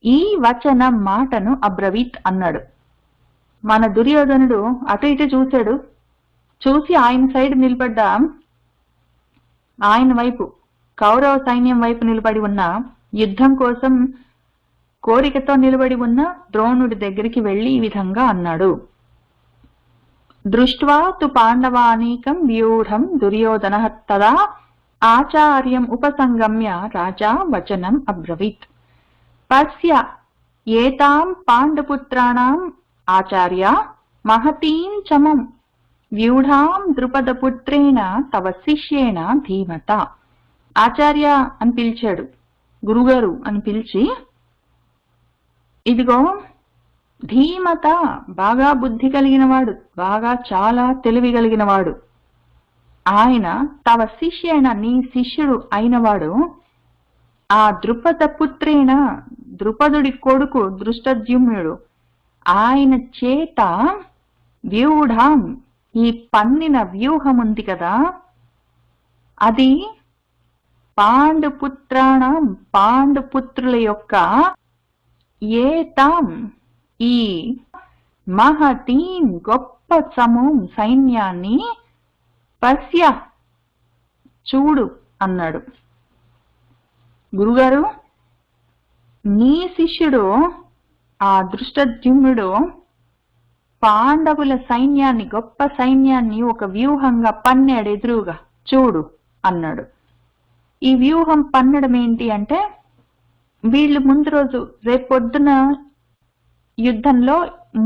ఈ వచనం మాటను అబ్రవీత్ అన్నాడు. మన దుర్యోధనుడు అటు ఇటు చూశాడు, చూసి ఆయన సైడ్ నిలబడ్డా, ఆయన వైపు కౌరవ సైన్యం వైపు నిలబడి ఉన్న, యుద్ధం కోసం కోరికతో నిలబడి ఉన్న ద్రోణుడి దగ్గరికి వెళ్లి ఈ విధంగా అన్నాడు. దృష్ట్వా తు పాండవానీకం వ్యూఢం దుర్యోధన తదా ఆచార్యం ఉపసంగమ్య రాజా వచనం అబ్రవీత్. పశ్య ఏతాం పాండుపుత్రాణం ఆచార్య మహతీం చమం వ్యూఢాం ద్రుపదపుత్రేణ తవ శిష్యేణ ధీమత. ఆచార్య అని పిలిచాడు, గురుగారు అని పిలిచి, ఇదిగో ధీమత బాగా బుద్ధి కలిగిన వాడు, బాగా చాలా తెలివి కలిగిన వాడు, ఆయన తవ శిష్యేణ నీ శిష్యుడు అయినవాడు, ఆ ద్రుపద పుత్రేణ ద్రుపదుడి కొడుకు దృష్టద్యుమ్నుడు, ఆయన చేత వ్యూఢం ఈ పన్నిన వ్యూహం ఉంది కదా, అది పాండుపుత్రాణం పాండుపుత్రుల యొక్క ఏతాం ఈ మహతీం గొప్ప సమూహం సైన్యాన్ని పశ్య చూడు అన్నాడు. గురుగారు, నీ శిష్యుడు ఆ దృష్టద్యుమ్నుడు పాండవుల సైన్యాన్ని గొప్ప సైన్యాన్ని ఒక వ్యూహంగా పన్నాడు, ఎదురుగా చూడు అన్నాడు. ఈ వ్యూహం పన్నడం ఏంటి అంటే, వీళ్ళు ముందు రోజు రేపొద్దున యుద్ధంలో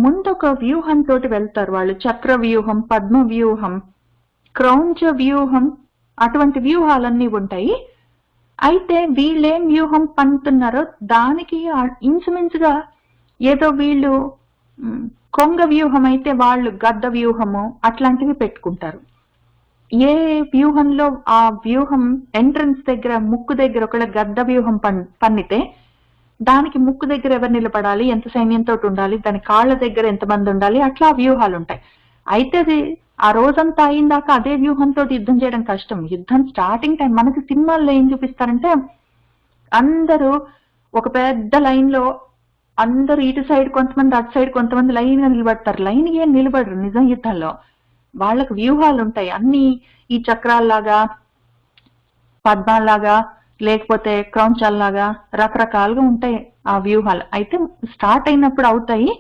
ముందొక వ్యూహంతో వెళ్తారు వాళ్ళు. చక్ర వ్యూహం, పద్మ వ్యూహం, క్రౌంచ వ్యూహం, అటువంటి వ్యూహాలన్నీ ఉంటాయి. అయితే వీళ్ళేం వ్యూహం పన్నుతున్నారో దానికి ఇన్సుమిన్సుగా ఏదో వీళ్ళు కొంగ వ్యూహం అయితే వాళ్ళు గద్ద వ్యూహము అట్లాంటివి పెట్టుకుంటారు. ఏ వ్యూహంలో ఆ వ్యూహం ఎంట్రన్స్ దగ్గర ముక్కు దగ్గర ఒకవేళ గద్ద వ్యూహం పన్నితే దానికి ముక్కు దగ్గర ఎవరు నిలబడాలి, ఎంత సైన్యంతో ఉండాలి, దాని కాళ్ళ దగ్గర ఎంతమంది ఉండాలి, అట్లా వ్యూహాలు ఉంటాయి. అయితే అది ఆ రోజంతా అయిందాక అదే వ్యూహంతో యుద్ధం చేయడం కష్టం. యుద్ధం స్టార్టింగ్ టైం మనకి సినిమాల్లో ఏం చూపిస్తారంటే, అందరూ ఒక పెద్ద లైన్ లో అందరూ ఇటు సైడ్ కొంతమంది అటు సైడ్ కొంతమంది లైన్ గా నిలబడతారు. లైన్ ఏం నిలబడరు నిజం యుద్ధంలో. వాళ్ళకు వ్యూహాలు ఉంటాయి అన్ని, ఈ చక్రాల్లాగా, పద్మాల్లాగా, లేకపోతే క్రౌంచాల్లాగా రకరకాలుగా ఉంటాయి ఆ వ్యూహాలు. అయితే స్టార్ట్ అయినప్పుడు అవుతాయి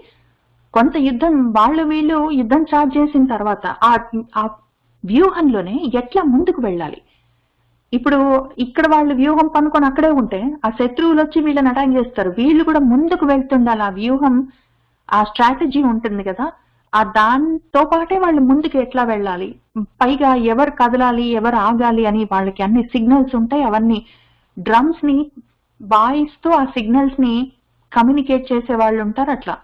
కొంత యుద్ధం, వీళ్ళు యుద్ధం స్టార్ట్ చేసిన తర్వాత ఆ వ్యూహంలోనే ఎట్లా ముందుకు వెళ్ళాలి. ఇప్పుడు ఇక్కడ వాళ్ళు వ్యూహం పనుకొని అక్కడే ఉంటే ఆ శత్రువులు వచ్చి వీళ్ళని అటాక్ చేస్తారు. వీళ్ళు కూడా ముందుకు వెళ్తుండాలి. ఆ వ్యూహం, ఆ స్ట్రాటజీ ఉంటుంది కదా, ఆ దాంతో పాటే వాళ్ళు ముందుకు ఎట్లా వెళ్ళాలి, పైగా ఎవరు కదలాలి ఎవరు ఆగాలి అని వాళ్ళకి అన్ని సిగ్నల్స్ ఉంటాయి. అవన్నీ డ్రమ్స్ ని వాయిస్తూ ఆ సిగ్నల్స్ ని కమ్యూనికేట్ చేసే వాళ్ళు ఉంటారు. అట్లా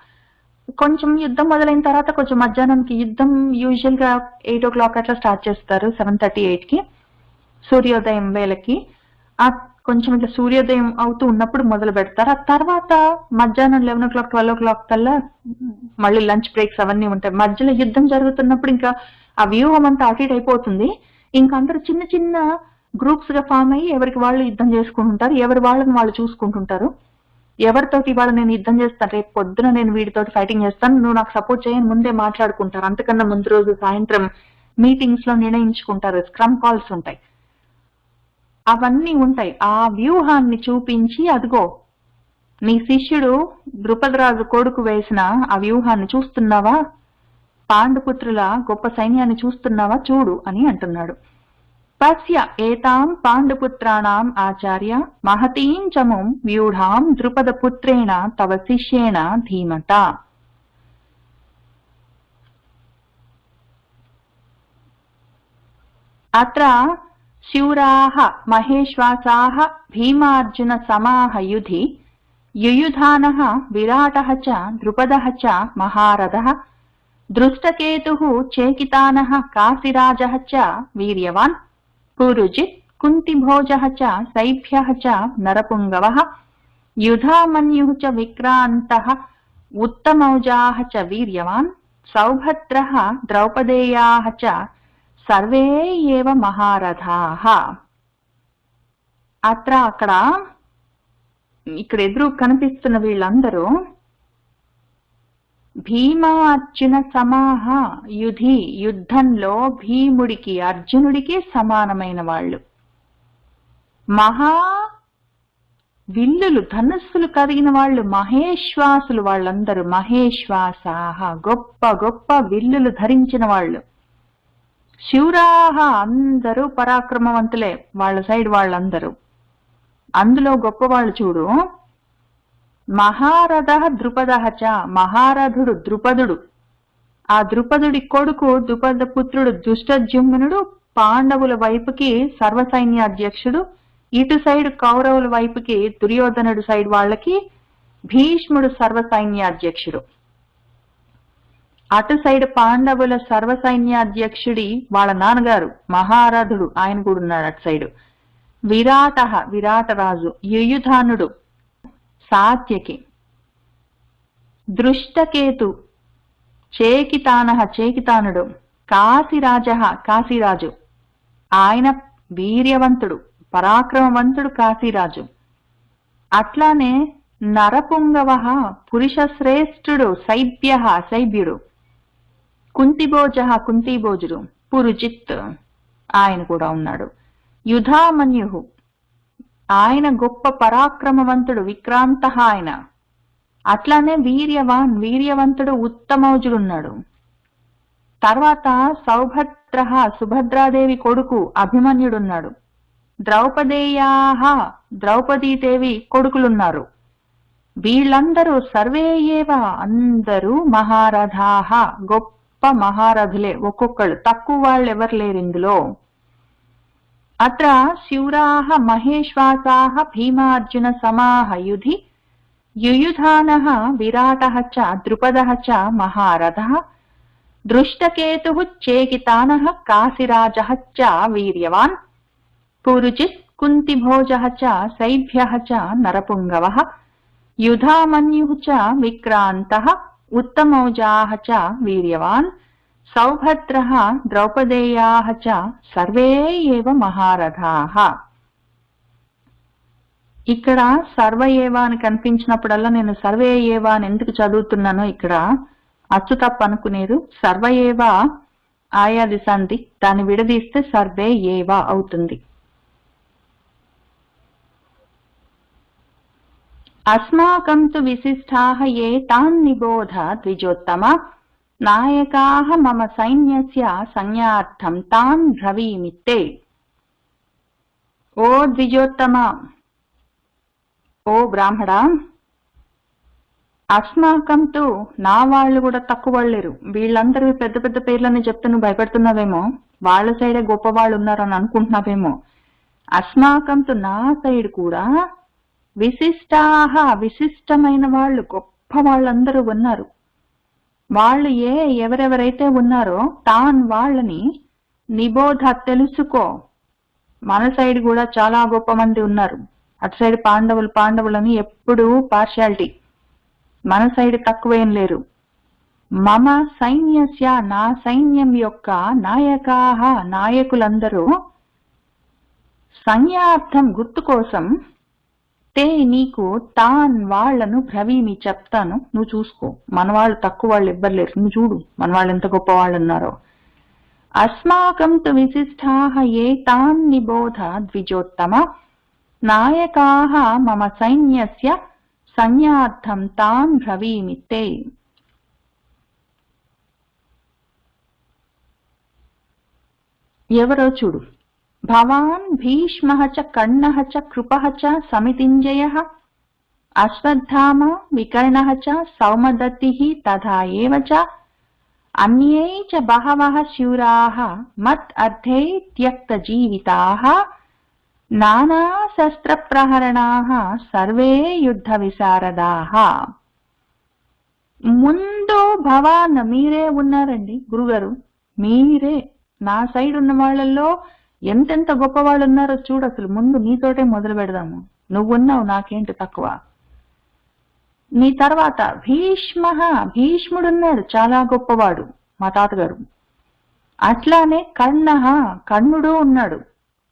కొంచెం యుద్ధం మొదలైన తర్వాత కొంచెం మధ్యాహ్నానికి, యుద్ధం యూజువల్ గా 8 o'clock అట్లా స్టార్ట్ చేస్తారు, 7:38 కి సూర్యోదయం వేళకి. ఆ కొంచెం ఇట్లా సూర్యోదయం అవుతూ ఉన్నప్పుడు మొదలు పెడతారు. ఆ తర్వాత మధ్యాహ్నం 11 o'clock 12 o'clock కల్లా మళ్ళీ లంచ్ బ్రేక్స్ అవన్నీ ఉంటాయి. మధ్యలో యుద్ధం జరుగుతున్నప్పుడు ఇంకా ఆ వ్యూహం అంతా అటు ఇటు అయిపోతుంది. ఇంకా అందరూ చిన్న చిన్న గ్రూప్స్ గా ఫామ్ అయ్యి ఎవరికి వాళ్ళు యుద్ధం చేసుకుంటుంటారు, ఎవరి వాళ్ళని వాళ్ళు చూసుకుంటుంటారు. ఎవరితోటి ఇవాళ నేను యుద్ధం చేస్తాను, రేపు పొద్దున నేను వీడితోటి ఫైటింగ్ చేస్తాను, నువ్వు నాకు సపోర్ట్ చేయని ముందే మాట్లాడుకుంటారు. అంతకన్నా ముందు రోజు సాయంత్రం మీటింగ్స్ లో నిర్ణయించుకుంటారు, స్క్రమ్ కాల్స్ ఉంటాయి, అవన్నీ ఉంటాయి. ఆ వ్యూహాన్ని చూపించి, అదిగో నీ శిష్యుడు ద్రుపదరాజు కొడుకు వేసిన ఆ వ్యూహాన్ని చూస్తున్నావా, పాండుపుత్రుల గొప్ప సైన్యాన్ని చూస్తున్నావా, చూడు అని అంటున్నాడు. పశ్య ఏతాం పాండుపుత్రాణం ఆచార్య మహతీం చముం వ్యూఢాం ద్రుపదపుత్రేణ తవ శిష్యేణ ధీమత. అత్ర శూరాః మహేశ్వాసాః భీమార్జున సమాః యుధి యుయుధానః విరాటః చ ద్రుపదః చ మహారథः దృష్టకేతుః చేకితానః కాశీరాజः చ వీర్యవాన్ పురుజిత్ కుంతిభోజः చ శైభ్యः చ నరపుంగవः యుధామన్యుః చ విక్రాంతः ఉత్తమౌజాः చ వీర్యవాన్ సౌభద్రः ద్రౌపదేయాः చ సర్వే ఏవ మహారథాః. అత్ర ఇక్కడ ఎదురు కనిపిస్తున్న వీళ్ళందరూ భీమా అర్జున సమాహ యుధి, యుద్ధంలో భీముడికి అర్జునుడికి సమానమైన వాళ్ళు. మహా విల్లులు ధనుస్సులు కలిగిన వాళ్ళు మహేశ్వాసులు, వాళ్ళందరూ మహేశ్వాసాహ గొప్ప గొప్ప విల్లులు ధరించిన వాళ్ళు. శూరాహ అందరూ పరాక్రమవంతులే, వాళ్ళ సైడ్ వాళ్ళందరూ. అందులో గొప్పవాళ్ళు చూడు, మహారథ ద్రుపదః చ, మహారథుడు ద్రుపదుడు, ఆ ద్రుపదుడి కొడుకు ద్రుపద పుత్రుడు దుష్టజుమ్నుడు పాండవుల వైపుకి సర్వసైన్యాధ్యక్షుడు, ఇటు సైడ్ కౌరవుల వైపుకి దుర్యోధనుడు సైడ్ వాళ్ళకి భీష్ముడు సర్వసైన్యాధ్యక్షుడు. అటు సైడ్ పాండవుల సర్వసైన్యాధ్యక్షుడి వాళ్ళ నాన్నగారు మహారథుడు, ఆయన కూడా ఉన్నాడు అటు సైడు. విరాటరాజు, యుయుధానుడు సాత్యకి, దృష్టకేతు చేకితానుడు, కాశీరాజు ఆయన వీర్యవంతుడు పరాక్రమవంతుడు కాశీరాజు. అట్లానే నరపుంగవ పురుష శ్రేష్ఠుడు శైభ్యుడు, కుంతిభోజుడు పురుజిత్ ఆయన కూడా ఉన్నాడు. యుధామన్యు ఆయన గొప్ప పరాక్రమవంతుడు విక్రాంత ఆయన. అట్లానే వీర్యవంతుడు ఉత్తమౌజుడున్నాడు. తర్వాత సౌభద్ర సుభద్రాదేవి కొడుకు అభిమన్యుడున్నాడు. ద్రౌపదీదేవి కొడుకులున్నారు. వీళ్ళందరూ సర్వే ఏవ అందరూ మహారథాః గొప్ప మహారథులే, ఒక్కొక్కళ్ళు, తక్కువ వాళ్ళు ఎవరు లేరు ఇందులో. అత్ర శూరాః మహేశ్వాసాః భీమార్జున సమాః యుధి యుయుధానః విరాటః చ ద్రుపదః చ మహారథः దృష్టకేతుః చేకితానః కాశీరాజः చ వీర్యవాన్ పురుజిత్ కుంతిభోజः చ శైభ్యः చ నరపుంగవः యుధామన్యుః చ విక్రాంతः ఉత్తమౌజాः చ వీర్యవాన్ సౌభద్రः ద్రౌపదేయాः చ సర్వే ఏవ మహారథాః. ఇక్కడ సర్వ ఏవ అని కనిపించినప్పుడల్లా నేను సర్వే ఏవ అని ఎందుకు చదువుతున్నానో ఇక్కడ అచ్చు తప్ప అనుకునేరు. సర్వ ఏవ ఆయాది సంధి, దాన్ని విడదీస్తే సర్వే ఏవ అవుతుంది. అస్మాకం తు విశిష్టాః ఏ తాన్ నిబోధ ద్విజోత్తమ నాయకాః మమ సైన్యస్య సంజ్ఞార్థం తాన్ బ్రవీమితే. ఓ ద్విజోత్తమ, ఓ బ్రాహ్మడా, అస్మాకం తు నా వాళ్ళు కూడా తక్కువ వాళ్ళేరు. వీళ్ళందరూ పెద్ద పెద్ద పేర్లని చెప్తే నువ్వు భయపడుతున్నావేమో, వాళ్ళ సైడే గొప్ప వాళ్ళు ఉన్నారని అనుకుంటున్నావేమో. అస్మాకం తు నా సైడ్ కూడా విశిష్టాః విశిష్టమైన వాళ్ళు గొప్ప వాళ్ళందరూ ఉన్నారు. వాళ్ళు ఎవరెవరైతే ఉన్నారో తాన్ వాళ్ళని నిబోధ తెలుసుకో. మన సైడ్ కూడా చాలా గొప్ప మంది ఉన్నారు. అటు సైడ్ పాండవులని ఎప్పుడు పార్షాలిటీ, మన సైడ్ తక్కువేం లేరు. మమ సైన్యస్య నా సైన్యం యొక్క నాయకాః నాయకులందరూ సంజ్ఞార్థం గుర్తు కోసం తే నీకు తాన్ వాళ్లను బ్రవీమి చెప్తాను, నువ్వు చూసుకో. మన వాళ్ళు తక్కువ వాళ్ళు ఎవ్వరు లేరు, నువ్వు చూడు మన వాళ్ళు ఎంత గొప్ప వాళ్ళు ఉన్నారో. అస్మాకం తు విశిష్టాః ఏ తాన్ నిబోధ ద్విజోత్తమ నాయకాః మమ సైన్యస్య సంజ్ఞార్థం తాన్ బ్రవీమి తే. ఎవరో చూడు. భవాన్ భీష్మః చ కర్ణః చ కృపః చ సమితింజయః అశ్వత్థామ వికర్ణః చ సౌమదత్తిః తథా ఏవ చ అన్యే చ బహవః శూరాः మత్ అర్థే త్యక్తజీవితాः నానా శస్త్రప్రహరణాः సర్వే యుద్ధ విశారదాः. ముందు భవాన్ మీరే ఉన్నారండి గురుగారు. మీరే నా సైడ్ ఉన్న వాళ్ళల్లో ఎంతెంత గొప్ప వాళ్ళు ఉన్నారో చూడు. అసలు ముందు నీతోటే మొదలు పెడదాము. నువ్వున్నావు, నాకేంటి తక్కువ. నీ తర్వాత భీష్ముడున్నాడు, చాలా గొప్పవాడు, మా తాతగారు. అట్లానే కర్ణుడు ఉన్నాడు,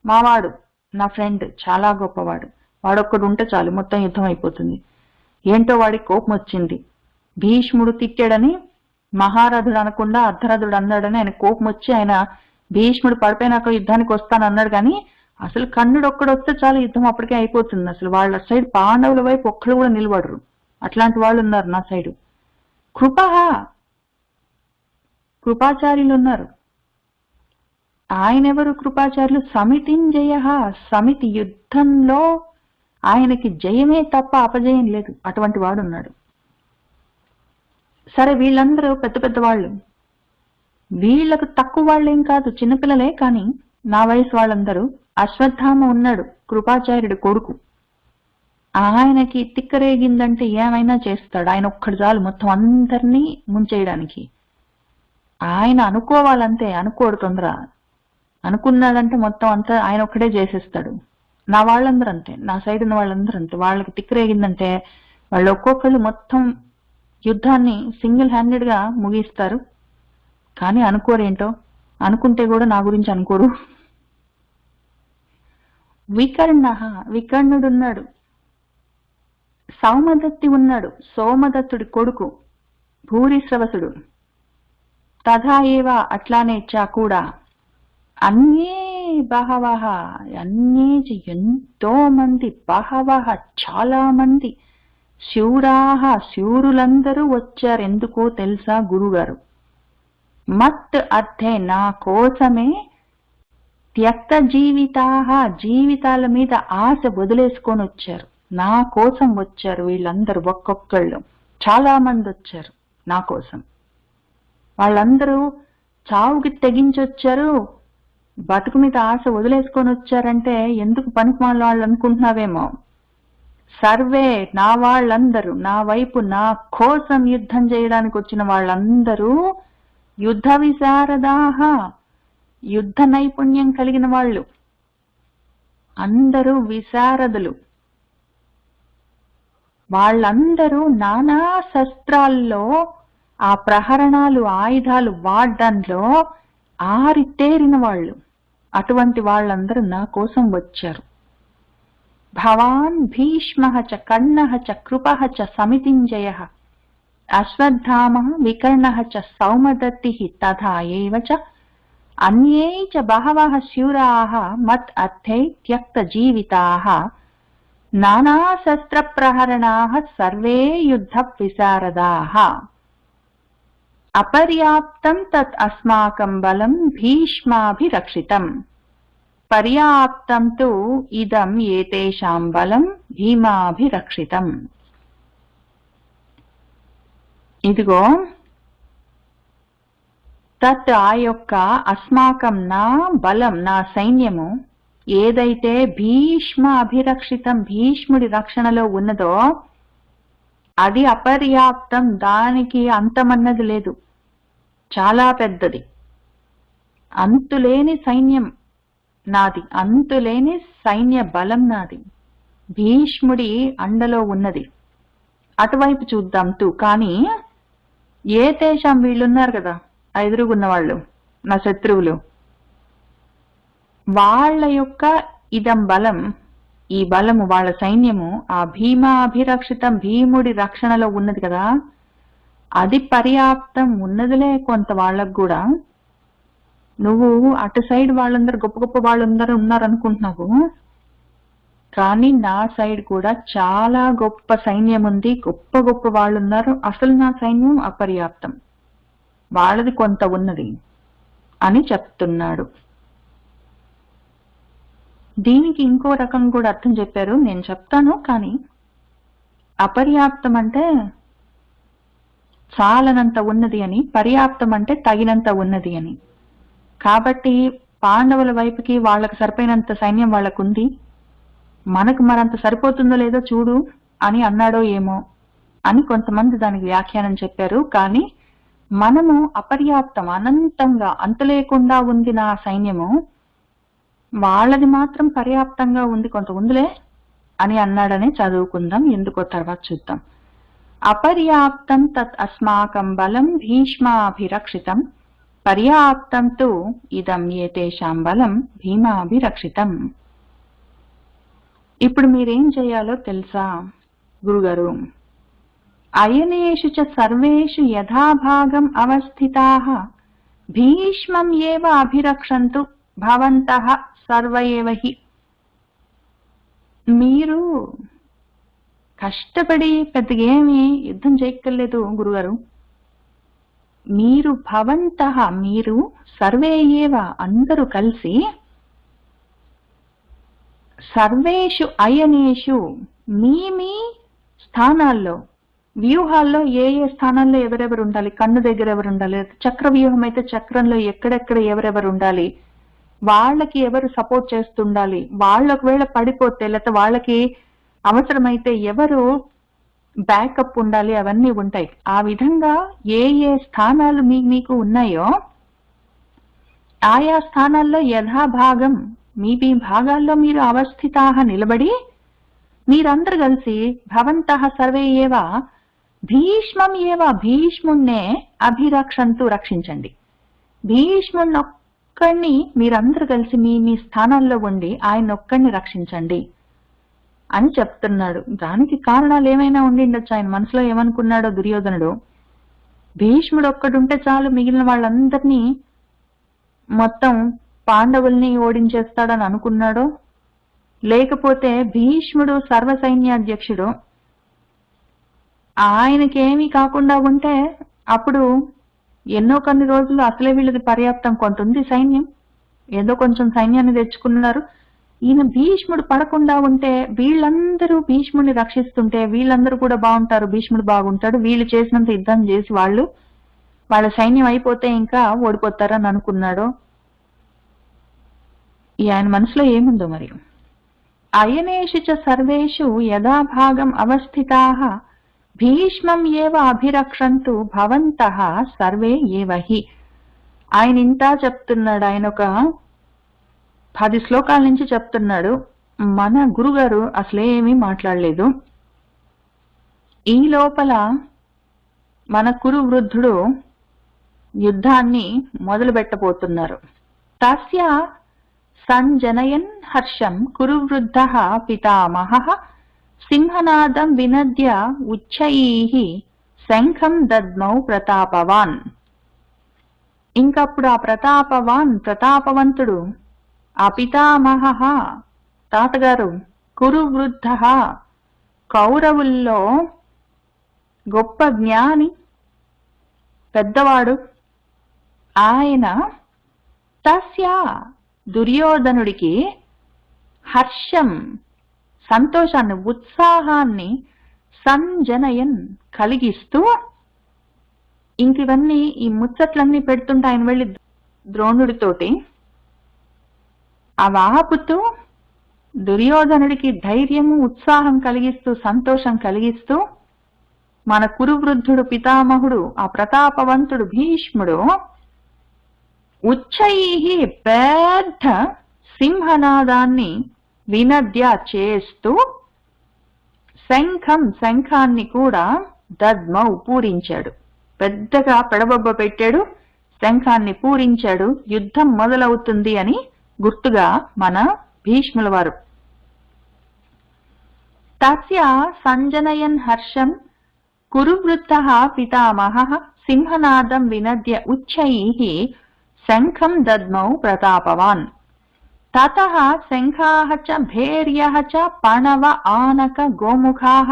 మావాడు, నా ఫ్రెండ్, చాలా గొప్పవాడు. వాడొక్కడు ఉంటే చాలు, మొత్తం యుద్ధం అయిపోతుంది. ఏంటో వాడికి కోపం వచ్చింది. భీష్ముడు తిట్టాడని మహారథుడు అనకుండా అర్ధరథుడు అన్నాడని ఆయన కోపం వచ్చి ఆయన భీష్ముడు పడిపోయినాక యుద్ధానికి వస్తానన్నాడు. కానీ అసలు కర్ణుడు ఒక్కడు వస్తే చాలు, యుద్ధం అప్పటికే అయిపోతుంది. అసలు వాళ్ళ సైడ్ పాండవుల వైపు ఒక్కడు కూడా నిలబడరు. అట్లాంటి వాళ్ళు ఉన్నారు నా సైడు. కృపాచార్యులు ఉన్నారు. ఆయనెవరు కృపాచార్యులు? సమితింజయ. సమితి యుద్ధంలో ఆయనకి జయమే తప్ప అపజయం లేదు, అటువంటి వాడు ఉన్నాడు. సరే, వీళ్ళందరూ పెద్ద పెద్ద వాళ్ళు, వీళ్ళకు తక్కువ వాళ్ళేం కాదు, చిన్నపిల్లలే. కానీ నా వయసు వాళ్ళందరూ. అశ్వత్థామ ఉన్నాడు, కృపాచార్యుడు కొడుకు. ఆయనకి తిక్కరేగిందంటే ఏమైనా చేస్తాడు. ఆయన ఒక్కడు చాలు మొత్తం అందరినీ ముంచేయడానికి. ఆయన అనుకోవాలంతే, అనుకోడు తొందర. అనుకున్నాడంటే మొత్తం అంతా ఆయన ఒక్కడే చేసేస్తాడు. నా వాళ్ళందరూ అంతే, నా సైడ్ ఉన్న వాళ్ళందరూ అంతే. వాళ్ళకి తిక్కరేగిందంటే వాళ్ళు ఒక్కొక్కళ్ళు మొత్తం యుద్ధాన్ని సింగిల్ హ్యాండెడ్ గా ముగిస్తారు. కానీ అనుకోరేంటో, అనుకుంటే కూడా నా గురించి అనుకోరు. వికర్ణుడున్నాడు, సౌమదత్తి ఉన్నాడు, సోమదత్తుడి కొడుకు, భూరిశ్రవసుడు. తథా ఏవ అట్లానే చ కూడా. అన్యే బహవః, అన్యే ఎంతో మంది, బహవః చాలా మంది, శూరాహ శూరులందరూ వచ్చారు. ఎందుకో తెలుసా గురుగారు? మత్ అర్థే నా కోసమే, త్యక్త జీవితాహ జీవితాల మీద ఆశ వదిలేసుకొని వచ్చారు. నా కోసం వచ్చారు వీళ్ళందరూ, ఒక్కొక్కళ్ళు చాలా మంది వచ్చారు నా కోసం. వాళ్ళందరూ చావుకి తెగించొచ్చారు, బతుకు మీద ఆశ వదిలేసుకొని వచ్చారంటే ఎందుకు పనికి వాళ్ళు అనుకుంటున్నావేమో. సర్వే నా వాళ్ళందరూ, నా వైపు నా కోసం యుద్ధం చేయడానికి వచ్చిన వాళ్ళందరూ యుద్ధ విశారదాహ, యుద్ధ నైపుణ్యం కలిగిన వాళ్ళు, అందరూ విశారదులు. వాళ్ళందరూ నానా శస్త్రాల్లో, ఆ ప్రహరణాలు ఆయుధాలు వాడడంలో ఆరితేరిన వాళ్ళు. అటువంటి వాళ్ళందరూ నా కోసం వచ్చారు. భవాన్ భీష్మః చ కర్ణః చ కృపః చ సమితింజయః అశ్వత్థామః వికర్ణః చ సౌమదత్తిః తథా ఏవ చ అన్యే చ బహవః శూరాः మత్ అర్థే త్యక్త జీవితాः నానా శస్త్ర ప్రహరణాः సర్వే యుద్ధ విశారదాः. అపర్యాప్తం తత్ అస్మాకం బలం భీష్మాభిరక్షితం, పర్యాప్తం తు ఇదం ఏతేషాం బలం భీమాభిరక్షితం. ఇదిగో తత్ ఆ యొక్క, అస్మాకం నా బలం, నా సైన్యము, ఏదైతే భీష్మ అభిరక్షితం భీష్ముడి రక్షణలో ఉన్నదో అది అపర్యాప్తం, దానికి అంతమన్నది లేదు, చాలా పెద్దది. అంతులేని సైన్యం నాది, అంతులేని సైన్య బలం నాది, భీష్ముడి అండలో ఉన్నది. అటువైపు చూద్దాం తూ. కానీ ఏ దేశం వీళ్ళున్నారు కదా ఎదురుగున్న వాళ్ళు, నా శత్రువులు, వాళ్ళ యొక్క ఇదం బలం, ఈ బలము, వాళ్ళ సైన్యము ఆ భీమాభిరక్షితం భీముడి రక్షణలో ఉన్నది కదా, అది పర్యాప్తం ఉన్నదిలే కొంత వాళ్ళకు కూడా. నువ్వు అటు సైడ్ వాళ్ళందరూ గొప్ప గొప్ప వాళ్ళందరూ ఉన్నారనుకుంటున్నావు, కానీ నా సైడ్ కూడా చాలా గొప్ప సైన్యం ఉంది, గొప్ప గొప్ప వాళ్ళు ఉన్నారు. అసలు నా సైన్యం అపర్యాప్తం, వాళ్ళది కొంత ఉన్నది అని చెప్తున్నాడు. దీనికి ఇంకో రకం కూడా అర్థం చెప్పారు, నేను చెప్తాను. కానీ అపర్యాప్తం అంటే చాలనంత ఉన్నది అని, పర్యాప్తం అంటే తగినంత ఉన్నది అని. కాబట్టి పాండవుల వైపుకి వాళ్ళకి సరిపోయినంత సైన్యం వాళ్ళకుంది, మనకు మరంత సరిపోతుందో లేదో చూడు అని అన్నాడో ఏమో అని కొంతమంది దానికి వ్యాఖ్యానం చెప్పారు. కానీ మనము అపర్యాప్తం, అనంతంగా అంత లేకుండా ఉంది నా సైన్యము, వాళ్ళది మాత్రం పర్యాప్తంగా ఉంది, కొంత ఉందిలే అని అన్నాడని చదువుకుందాం. ఎందుకో తర్వాత చూద్దాం. అపర్యాప్తం తత్ అస్మాకం బలం భీష్మాభిరక్షితం, పర్యాప్తం తు ఇదం ఏతేషాం బలం భీమాభిరక్షితం. ఇప్పుడు మీరేం చేయాలో తెలుసా గురుగారు? అయనేషు చ సర్వేషు యథాభాగం అవస్థితాః భీష్మం ఏవ అభిరక్షంతు భవంతః సర్వ ఏవ హి. మీరు కష్టపడి పెద్దగా ఏమి యుద్ధం చేయక్కర్లేదు గురుగారు. మీరు భవంతః, మీరు సర్వే ఏవ, అందరూ కలిసి, సర్వేషు అయనేషు, మీ మీ స్థానాల్లో, వ్యూహాల్లో ఏ ఏ స్థానాల్లో ఎవరెవరు ఉండాలి, కన్ను దగ్గర ఎవరు ఉండాలి, చక్ర వ్యూహం అయితే చక్రంలో ఎక్కడెక్కడ ఎవరెవరు ఉండాలి, వాళ్ళకి ఎవరు సపోర్ట్ చేస్తుండాలి, వాళ్ళు ఒకవేళ పడిపోతే లేకపోతే వాళ్ళకి అవసరమైతే ఎవరు బ్యాకప్ ఉండాలి, అవన్నీ ఉంటాయి. ఆ విధంగా ఏ ఏ స్థానాలు మీకు ఉన్నాయో ఆయా స్థానాల్లో యథాభాగం, మీ భాగాల్లో మీరు అవస్థితాః నిలబడి, మీరందరూ కలిసి భవంతః సర్వే ఏవ భీష్మం ఏవ, భీష్ముణ్ణే అభిరక్షంతు, రక్షించండి. భీష్ముణ్ణొక్కడిని మీరందరూ కలిసి మీ మీ స్థానాల్లో ఉండి ఆయన ఒక్కడిని రక్షించండి అని చెప్తున్నాడు. దానికి కారణాలు ఏమైనా ఉండిండొచ్చు. ఆయన మనసులో ఏమనుకున్నాడో దుర్యోధనుడు, భీష్ముడు ఒక్కడుంటే చాలు మిగిలిన వాళ్ళందరినీ మొత్తం పాండవుల్ని ఓడించేస్తాడని అనుకున్నాడో, లేకపోతే భీష్ముడు సర్వసైన్యాధ్యక్షుడు, ఆయనకేమీ కాకుండా ఉంటే అప్పుడు ఎన్నో కొన్ని రోజులు అసలే వీళ్ళది పర్యాప్తం, కొంత ఉంది సైన్యం, ఏదో కొంచెం సైన్యాన్ని తెచ్చుకున్నారు. ఈయన భీష్ముడు పడకుండా ఉంటే వీళ్ళందరూ భీష్ముడిని రక్షిస్తుంటే వీళ్ళందరూ కూడా బాగుంటారు, భీష్ముడు బాగుంటాడు, వీళ్ళు చేసినంత యుద్ధం చేసి వాళ్ళ సైన్యం అయిపోతే ఇంకా ఓడిపోతారని అనుకున్నాడు. ఆయన మనసులో ఏముందో మరి. అయనేషు చ సర్వేషు యథాభాగం అవస్థితాః భీష్మం ఏవ అభిరక్షంతు భవంతః సర్వే ఏవ హి. ఆయన ఇంత చెప్తున్నాడు, ఆయన ఒక 10 శ్లోకాల నుంచి చెప్తున్నాడు. మన గురుగారు అసలేమీ మాట్లాడలేదు. ఈ లోపల మన కురు వృద్ధుడు యుద్ధాన్ని మొదలు పెట్టబోతున్నారు. తస్య సంజనయన్ హర్షం కురువృద్ధః పితామహః సింహనాదం వినద్య ఉచ్చైః శంఖం దద్మౌ ప్రతాపవాన్. ఇంకప్పుడు ఆ ప్రతాపవంతుడు, ఆ పితామహః తాతగారు, కురువృద్ధః కౌరవుల్లో గొప్ప జ్ఞాని, పెద్దవాడు ఆయన, తస్య దుర్యోధనుడికి హర్షం సంతోషాన్ని, ఉత్సాహాన్ని, సంజనయన్ కలిగిస్తూ, ఇంకివన్నీ ఈ ముచ్చట్లన్నీ పెడుతుంటే ఆయన వెళ్ళి ద్రోణుడితోటి అవి ఆపుతూ దుర్యోధనుడికి ధైర్యము, ఉత్సాహం కలిగిస్తూ, సంతోషం కలిగిస్తూ, మన కురువృద్ధుడు పితామహుడు ఆ ప్రతాపవంతుడు భీష్ముడు ఉచ్చైహి పెద్ద సింహనాదాన్ని వినద్య చేస్తూ, శంఖాన్ని కూడా దద్మౌ పూరించాడు, పెద్దగా పెడబొబ్బ పెట్టాడు, శంఖాన్ని పూరించాడు, యుద్ధం మొదలవుతుంది అని గుర్తుగా మన భీష్ముల వారు. తస్య సంజనయన్ హర్షం కురువృద్ధః పితామహః సింహనాదం వినద్య ఉచ్చైః శంఖం దద్మౌ ప్రతాపవాన్. తతః శంఖాః చ భేర్యః చ పణవ ఆనక గోముఖాః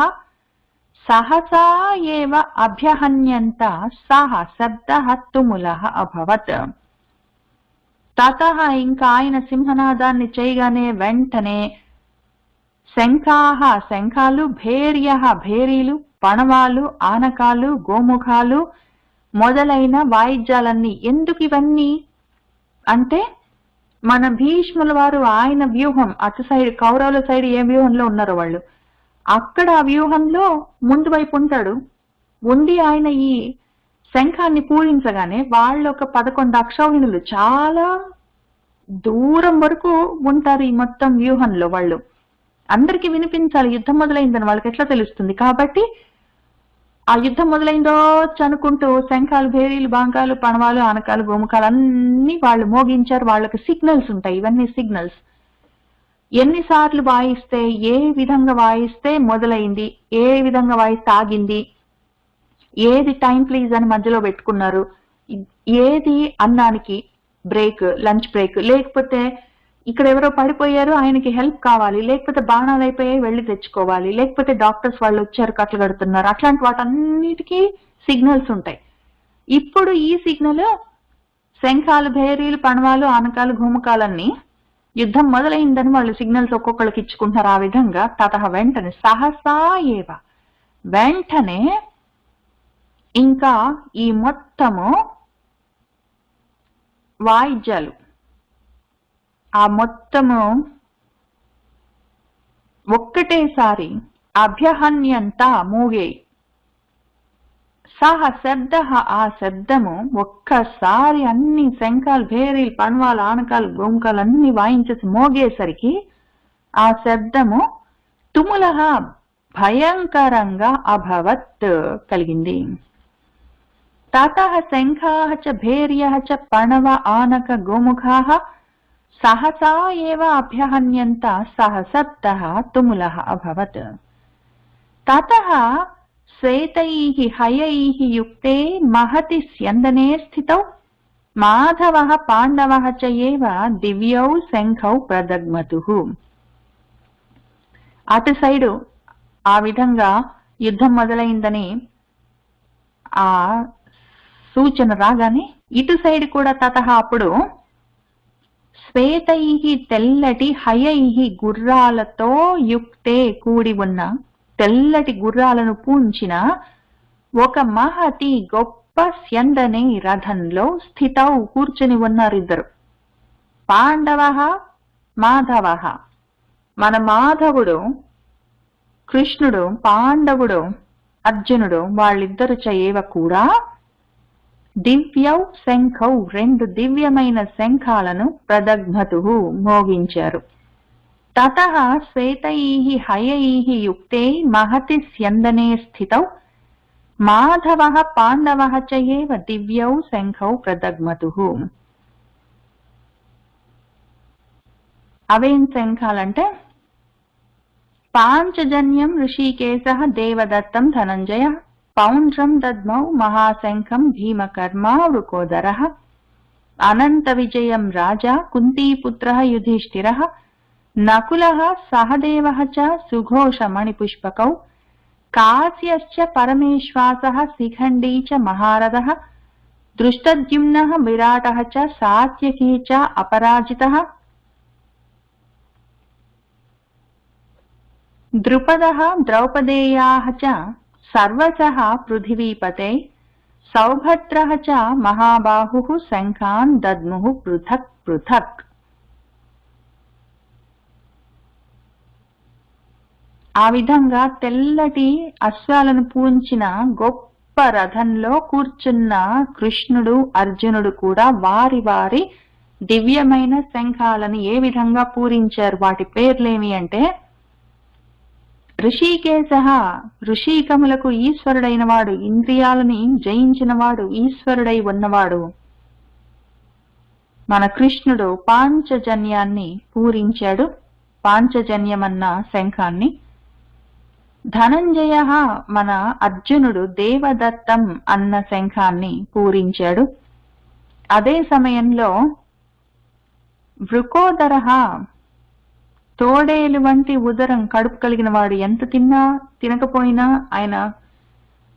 సహసా ఏవ అభ్యహన్యంత సహ శబ్దః తుములః అభవత్. తతః ఇంకా ఆయన సింహనాదాన్ని చేయగానే వెంటనే శంఖాహ శంఖాలు, భేర్యః భేరీలు, పణవాలు, ఆనకాలు, గోముఖాలు మొదలైన వాయిద్యాలన్నీ. ఎందుకు ఇవన్నీ అంటే మన భీష్ముల వారు ఆయన వ్యూహం అటు సైడ్ కౌరవుల సైడ్ ఏ వ్యూహంలో ఉన్నారో వాళ్ళు అక్కడ ఆ వ్యూహంలో ముందు వైపు ఉంటాడు. ఉండి ఆయన ఈ శంఖాన్ని పూరించగానే వాళ్ళు ఒక 11 అక్షౌహిణులు చాలా దూరం వరకు ఉంటారు ఈ మొత్తం వ్యూహంలో. వాళ్ళు అందరికీ వినిపించాలి, యుద్ధం మొదలైందని వాళ్ళకి ఎట్లా తెలుస్తుంది. కాబట్టి ఆ యుద్ధం మొదలైందో అనుకుంటూ శంఖాలు, భేరీలు, బాంకాలు, పణవాలు, ఆనకాలు, గోముఖాలు అన్ని వాళ్ళు మోగించారు. వాళ్ళకి సిగ్నల్స్ ఉంటాయి, ఇవన్నీ సిగ్నల్స్. ఎన్నిసార్లు వాయిస్తే, ఏ విధంగా వాయిస్తే మొదలైంది, ఏ విధంగా వాయిస్తే ఆగింది, ఏది టైం ప్లీజ్ అని మధ్యలో పెట్టుకున్నారు, ఏది అన్నానికి బ్రేక్, లంచ్ బ్రేక్, లేకపోతే ఇక్కడ ఎవరో పడిపోయారు ఆయనకి హెల్ప్ కావాలి, లేకపోతే బాణాలు అయిపోయాయి వెళ్ళి తెచ్చుకోవాలి, లేకపోతే డాక్టర్స్ వాళ్ళు వచ్చారు కట్లు కడుతున్నారు, అట్లాంటి వాటన్నిటికీ సిగ్నల్స్ ఉంటాయి. ఇప్పుడు ఈ సిగ్నల్ శంఖాలు, భేరీలు, పణవాలు, ఆనకాలు, గోముఖాలన్నీ యుద్ధం మొదలైందని వాళ్ళు సిగ్నల్స్ ఒక్కొక్కరికి ఇచ్చుకుంటారు. ఆ విధంగా తతః వెంటనే సహసా ఏవ వెంటనే ఇంకా ఈ మొత్తము వాయిద్యాలు ఆ మొత్తము ఒక్కటేసారి అభ్యహన్యంత మూగే. సహ శబ్ద ఆ శబ్దము ఒక్కసారి అన్ని శంఖాలు, భేరీలు, పణవాలు, ఆనకాలు, గోముఖాలు అన్ని వాయించేసి మోగేసరికి ఆ శబ్దము తుములః భయంకరంగా అభవత్ కలిగింది. తతః శంఖాః చ భేర్యః చ పణవ ఆనక గోముఖాః సహసా ఏవ అభ్యహన్యంత సహ శబ్దః తుములః అభవత్. తతః శ్వేతైః హయైః యుక్తే మహతి స్యందనే స్థితౌ మాధవః పాండవః చ ఏవ దివ్యౌ శంఖౌ ప్రదగ్మతుః. అటు సైడు ఆ విధంగా యుద్ధం మొదలైందని ఆ సూచన రాగానే ఇటు సైడ్ కూడా తతః అప్పుడు శ్వేతైహి తెల్లటి, హయైహి గుర్రాలతో యుక్తే కూడి ఉన్న, తెల్లటి గుర్రాలను పూంచిన ఒక మహతి గొప్ప స్యందనే రథంలో స్థితౌ కూర్చుని ఉన్నారు ఇద్దరు. పాండవః మాధవః మన మాధవుడు కృష్ణుడు, పాండవుడు అర్జునుడు వాళ్ళిద్దరు చయేవ కూడా దివ్యౌ శంఖౌ రెండు దివ్యమైన శంఖాలను ప్రదగ్మతుః మోగించారు. తతః శ్వేతైః హయైః యుక్తే మహతి స్యందనే స్థితౌ మాధవః పాండవః చ ఏవ దివ్యౌ శంఖౌ ప్రదగ్మతుః. అవేం శంఖాలంటే పాంచజన్యం ఋషికేశః దేవదత్తం ధనంజయ పౌండ్రం దద్మౌ మహాశంఖం భీమకర్మా వృకోదరః అనంత విజయం రాజా కుంతీపుత్రః యుధిష్ఠిరః నకులః సహదేవః చ సుఘోషమణిపుష్పకౌ కాశ్యశ్చ పరమేశ్వాసః శిఖండీ చ మహారథః దృష్టద్యుమ్నః విరాటః చ సాత్యకీ చ అపరాజితః ద్రుపదః ద్రౌపదేయాః చ సర్వశః పృథివీపతే సౌభద్రః చ మహాబాహుః శంఖాన్ దద్ముః పృథక్ పృథక్. ఆ విధంగా తెల్లటి అశ్వాలను పూంచిన గొప్ప రథంలో కూర్చున్న కృష్ణుడు, అర్జునుడు కూడా వారి వారి దివ్యమైన శంఖాలను ఏ విధంగా పూరించారు. వాటి పేర్లేమి అంటే ఋషికేశః ఋషికములకు ఈశ్వరుడైన వాడు, ఇంద్రియాలని జయించిన వాడు, ఈశ్వరుడై ఉన్నవాడు మన కృష్ణుడు పాంచజన్యాన్ని పూరించాడు, పాంచజన్యమన్న శంఖాన్ని. ధనంజయ మన అర్జునుడు దేవదత్తం అన్న శంఖాన్ని పూరించాడు. అదే సమయంలో వృకోదరః తోడేలు వంటి ఉదరం, కడుపు కలిగిన వాడు, ఎంత తిన్నా తినకపోయినా ఆయన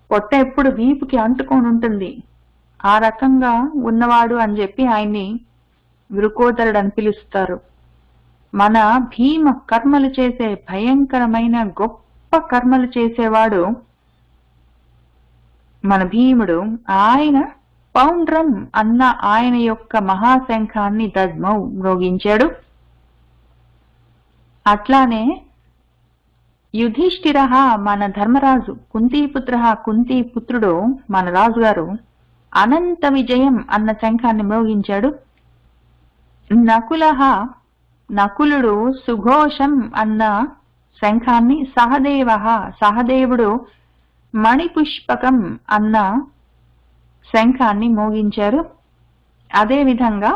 పొట్ట ఎప్పుడు వీపుకి అంటుకొని ఉంటుంది, ఆ రకంగా ఉన్నవాడు అని చెప్పి ఆయన్ని వృకోదరుడు అని పిలుస్తారు. మన భీమ కర్మలు చేసే భయంకరమైన గొప్ప కర్మలు చేసేవాడు మన భీముడు. ఆయన పౌండ్రం అన్న ఆయన యొక్క మహాశంఖాన్ని దద్మౌ మ్రోగించాడు. అట్లానే యుధిష్ఠిర మన ధర్మరాజు, కుంతీపుత్ర కుంతీపుత్రుడు మన రాజుగారు అనంత విజయం అన్న శంఖాన్ని మ్రోగించాడు. నకుల నకులుడు సుఘోషం అన్న శంఖాన్ని, సహదేవుడు మణిపుష్పకం అన్న శంఖాన్ని మోగించారు. అదేవిధంగా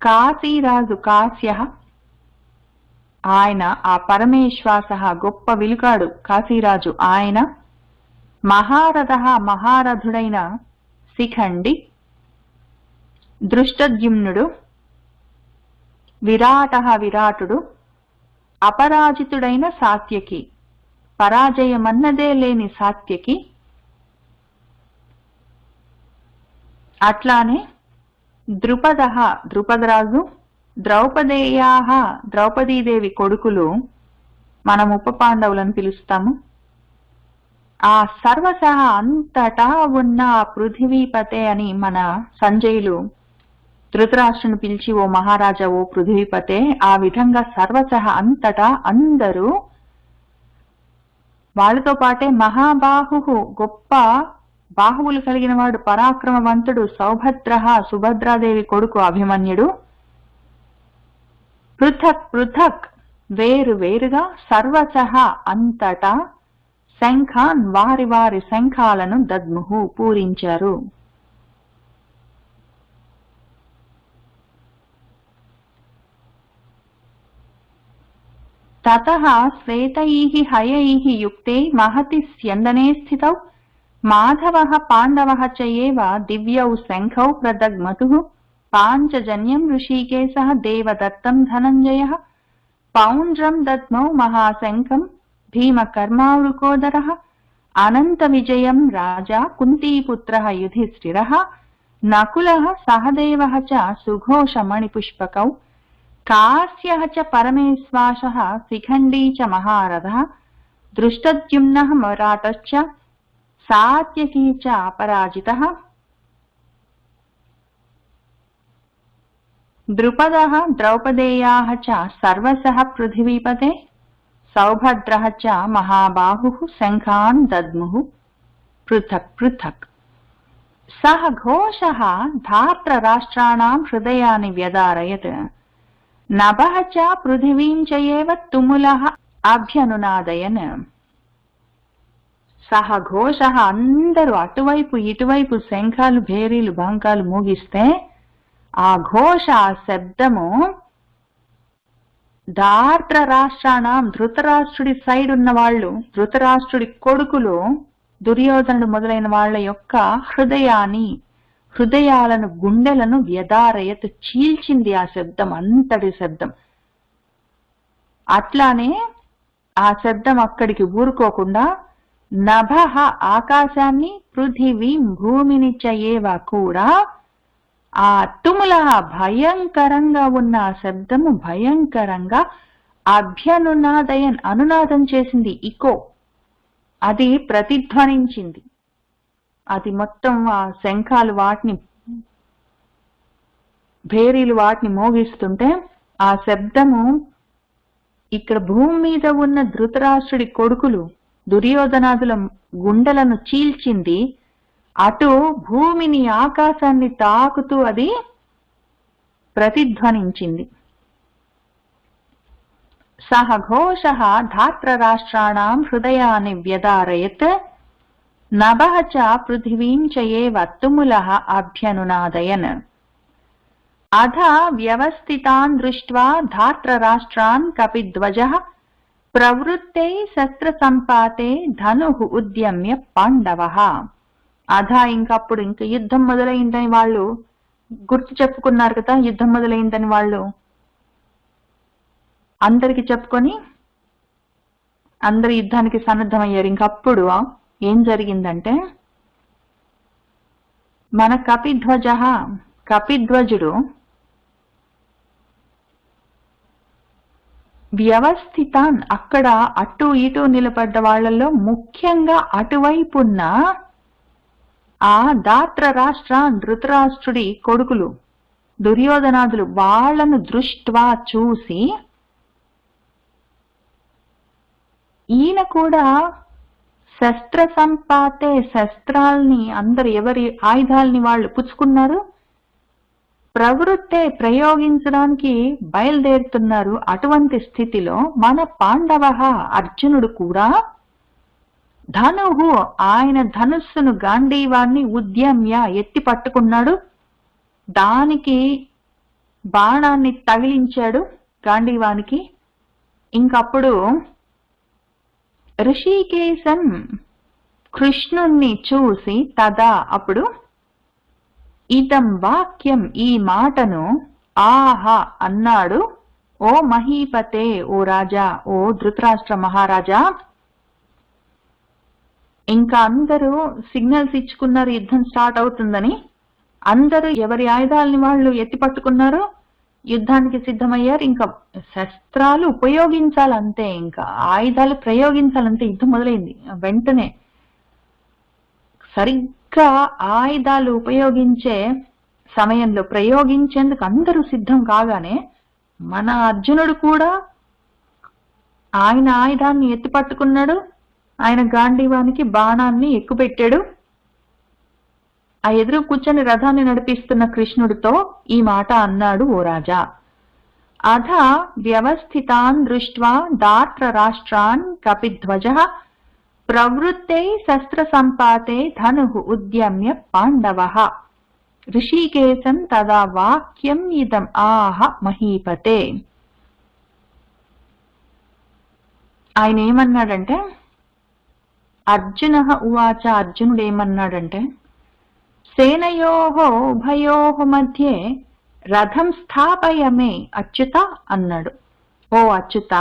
కాశీరాజు కాశ్య, ఆయన ఆ పరమేశ్వాస గొప్ప విలుకాడు కాశీరాజు, ఆయన మహారథుడైన శిఖండి, దృష్టద్యుమ్నుడు, విరాటుడు, అపరాజితుడైన సాత్యకి, పరాజయమన్నదే లేని సాత్యకి, అట్లానే ద్రుపదరాజు, ద్రౌపదీదేవి కొడుకులు మనం ఉప పాండవులను పిలుస్తాము. ఆ సర్వసహ అంతటా ఉన్న పృథివీపతే అని మన సంజయులు ధృతరాష్ట్రుని పిలిచి, ఓ మహారాజా, ఓ పృథివీపతే, ఆ విధంగా సర్వసహ అంతటా అందరూ, వాళ్ళతో పాటే మహాబాహు, గొప్ప బాహువులు కలిగిన వాడు, పరాక్రమవంతుడు సుభద్రాదేవి కొడుకు అభిమన్యుడు, పృథక్ వేరుగా, సర్వసహ అంతటా శంఖాన్ వారి శంఖాలను దద్ముహు పూరించారు. తతః శ్వేతైః హయైః యుక్తే మహతి స్యందనే స్థితౌ మాధవః పాండవః చ ఏవ దివ్యౌ శంఖౌ ప్రదగ్మతుః పాంచజన్యం ఋషికేశః దేవదత్తం ధనంజయః పౌండ్రం దద్మౌ మహాశంఖం భీమకర్మావృకోదరః అనంత విజయం రాజా కుంతీపుత్రః యుధిష్ఠిరః నకులః సహదేవః చ సుఘోషమణిపుష్పకౌ కాశ్యః చ పరమేశ్వాసః శిఖండీ చ మహారథः దృష్టద్యుమ్నః మరాటశ్చ సాత్యకీ చ అపరాజితః ద్రుపదః ద్రౌపదేయాః చ సర్వసః పృథివీపతే సౌభద్రః చ మహాబాహుః శంఖాన్ దద్ముః పృథక్. సః ఘోషः ధార్తరాష్ట్రాణాం హృదయాని వ్యదారయత్ నభః చ పృథివీం చ ఏవ తుములః అభ్యనునాదయన్. సహ ఘోషః, అందరూ అటువైపు ఇటువైపు శంఖాలు, భేరీలు, బాంకాలు మోగిస్తే ఆ ఘోష, ఆ శబ్దము ధార్తరాష్ట్రాణం, ధృతరాష్ట్రుడి సైడ్ ఉన్న వాళ్ళు, ధృతరాష్ట్రుడి కొడుకులు, దుర్యోధనుడు మొదలైన వాళ్ళ యొక్క హృదయాలను, గుండెలను వ్యదారయత్ చీల్చింది ఆ శబ్దం, అంతటి శబ్దం. అట్లానే ఆ శబ్దం అక్కడికి ఊరుకోకుండా నభః ఆకాశాన్ని, పృథివీం భూమిని చ ఏవ కూడా, ఆ తుముల భయంకరంగా ఉన్న ఆ శబ్దము భయంకరంగా అభ్యనునాదయన్ అనునాదం చేసింది, ఇకో, అది ప్రతిధ్వనించింది. అది మొత్తం ఆ శంఖాలు వాటిని, భేరీలు వాటిని మోగిస్తుంటే ఆ శబ్దము ఇక్కడ భూమి మీద ఉన్న ధృతరాష్ట్రుడి కొడుకులు, దుర్యోధనాదుల గుండెలను చీల్చింది. అటు భూమిని, ఆకాశాన్ని తాకుతూ అది ప్రతిధ్వనించింది. సహ ఘోషః ధాత్రరాష్ట్రాణాం హృదయాని వ్యదారయత్ నభః చ పృథివీం చ ఏవ తుములః అభ్యనునాదయన్. అధ వ్యవస్థితాన్ దృష్ట్వా ధాత్రరాష్ట్రాన్ కపిధ్వజః ప్రవృత్తే శస్త్రసంపాతే ధనుః ఉద్యమ్య పాండవః. అధ ఇంకప్పుడు యుద్ధం మొదలైందని వాళ్ళు గుర్తు చెప్పుకున్నారు కదా, యుద్ధం మొదలైందని వాళ్ళు అందరికి చెప్పుకొని అందరు యుద్ధానికి సన్నద్ధమయ్యారు. ఇంకప్పుడు ఏం జరిగిందంటే, మన కపిధ్వజుడు వ్యవస్థితాన్, అక్కడ అటు ఇటు నిలబడ్డ వాళ్లలో ముఖ్యంగా అటువైపున్న ఆ దాత్ర రాష్ట్రాన్, ధృతరాష్ట్రుడి కొడుకులు దుర్యోధనాదులు, వాళ్లను దృష్ట్వా చూసి ఈయన కూడా శస్త్ర సంపాతే, శస్త్రాల్ని అందరు ఎవరి ఆయుధాలని వాళ్ళు పుచ్చుకున్నారు, ప్రవృత్తే ప్రయోగించడానికి బయలుదేరుతున్నారు. అటువంటి స్థితిలో మన పాండవ అర్జునుడు కూడా ధనుహు, ఆయన ధనుస్సును గాంధీవాన్ని ఉద్యమ్య ఎత్తి పట్టుకున్నాడు, దానికి బాణాన్ని తగిలించాడు గాంధీవానికి. ఇంకప్పుడు ఋషికేశం కృష్ణుణ్ణి చూసి తదా, అప్పుడు ఇదం వాక్యం, ఈ మాటను ఆహా అన్నాడు, ఓ మహీపతే, ఓ రాజా, ఓ ధృతరాష్ట్ర మహారాజా. ఇంకా అందరూ సిగ్నల్స్ ఇచ్చుకున్నారు యుద్ధం స్టార్ట్ అవుతుందని. అందరూ ఎవరి ఆయుధాలని వాళ్ళు ఎత్తి పట్టుకున్నారు, యుద్ధానికి సిద్ధమయ్యారు. ఇంకా శస్త్రాలు ఉపయోగించాలంతే, ఇంకా ఆయుధాలు ప్రయోగించాలంటే యుద్ధం మొదలైంది. వెంటనే సరిగ్గా ఆయుధాలు ఉపయోగించే సమయంలో, ప్రయోగించేందుకు అందరూ సిద్ధం కాగానే మన అర్జునుడు కూడా ఆయన ఆయుధాన్ని ఎత్తి పట్టుకున్నాడు. ఆయన గాంధీవానికి బాణాన్ని ఎక్కుపెట్టాడు. ఆ ఎదురు కూర్చొని రథాన్ని నడిపిస్తున్న కృష్ణుడితో ఈ మాట అన్నాడు, ఓ రాజా, అథ వ్యవస్థితాన్ దృష్ట్వా దాత్ర రాష్ట్రాన్ కపిధ్వజః ప్రవృత్తే శస్త్ర సంపాతే ధనుః ఉద్యమ్య పాండవః ఋషికేశం తదా వాక్యం ఇదం ఆహ మహీపతే. ఆయన ఏమన్నాడంటే, అర్జునః ఉవాచ, అర్జునుడు ఏమన్నాడంటే, సేనయోః ఉభయోః మధ్యే రథం స్థాపయ మే అచ్యుత అన్నాడు. ఓ అచ్యుత,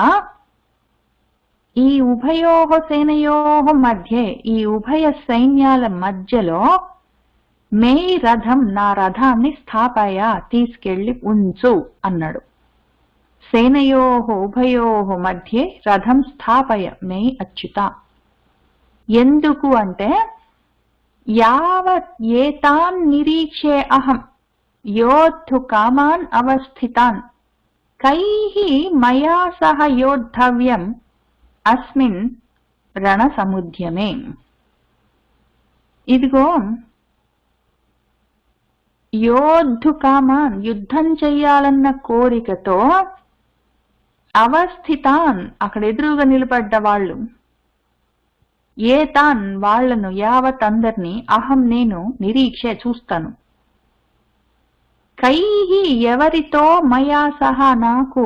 ఈ ఉభయోః సేనయోః మధ్యే, ఈ ఉభయ సైన్యాల మధ్యలో మే రథం, నా రథాన్ని స్థాపయ, తీసుకెళ్లి ఉంచు అన్నాడు. సేనయోః ఉభయోః మధ్యే రథం స్థాపయ మే అచ్యుత. ఎందుకు అంటే, యావత్ ఏతాన్ నిరీక్షే అహం యోద్ధు కామాన్ అవస్థితాన్ కైః మయా సహ యోద్ధవ్యం అస్మిన్ రణసముద్యమే. ఇదిగో, యోద్ధు కామాన్, యుద్ధం చెయ్యాలన్న కోరికతో, అవస్థితాన్, అక్కడ ఎదురుగా నిలబడ్డ వాళ్ళు, ఏతాన్, వాళ్లను, యావత్ అందరినీ, అహం నేను, నిరీక్షే చూస్తాను, కైః ఎవరితో, మయా సహా నాకు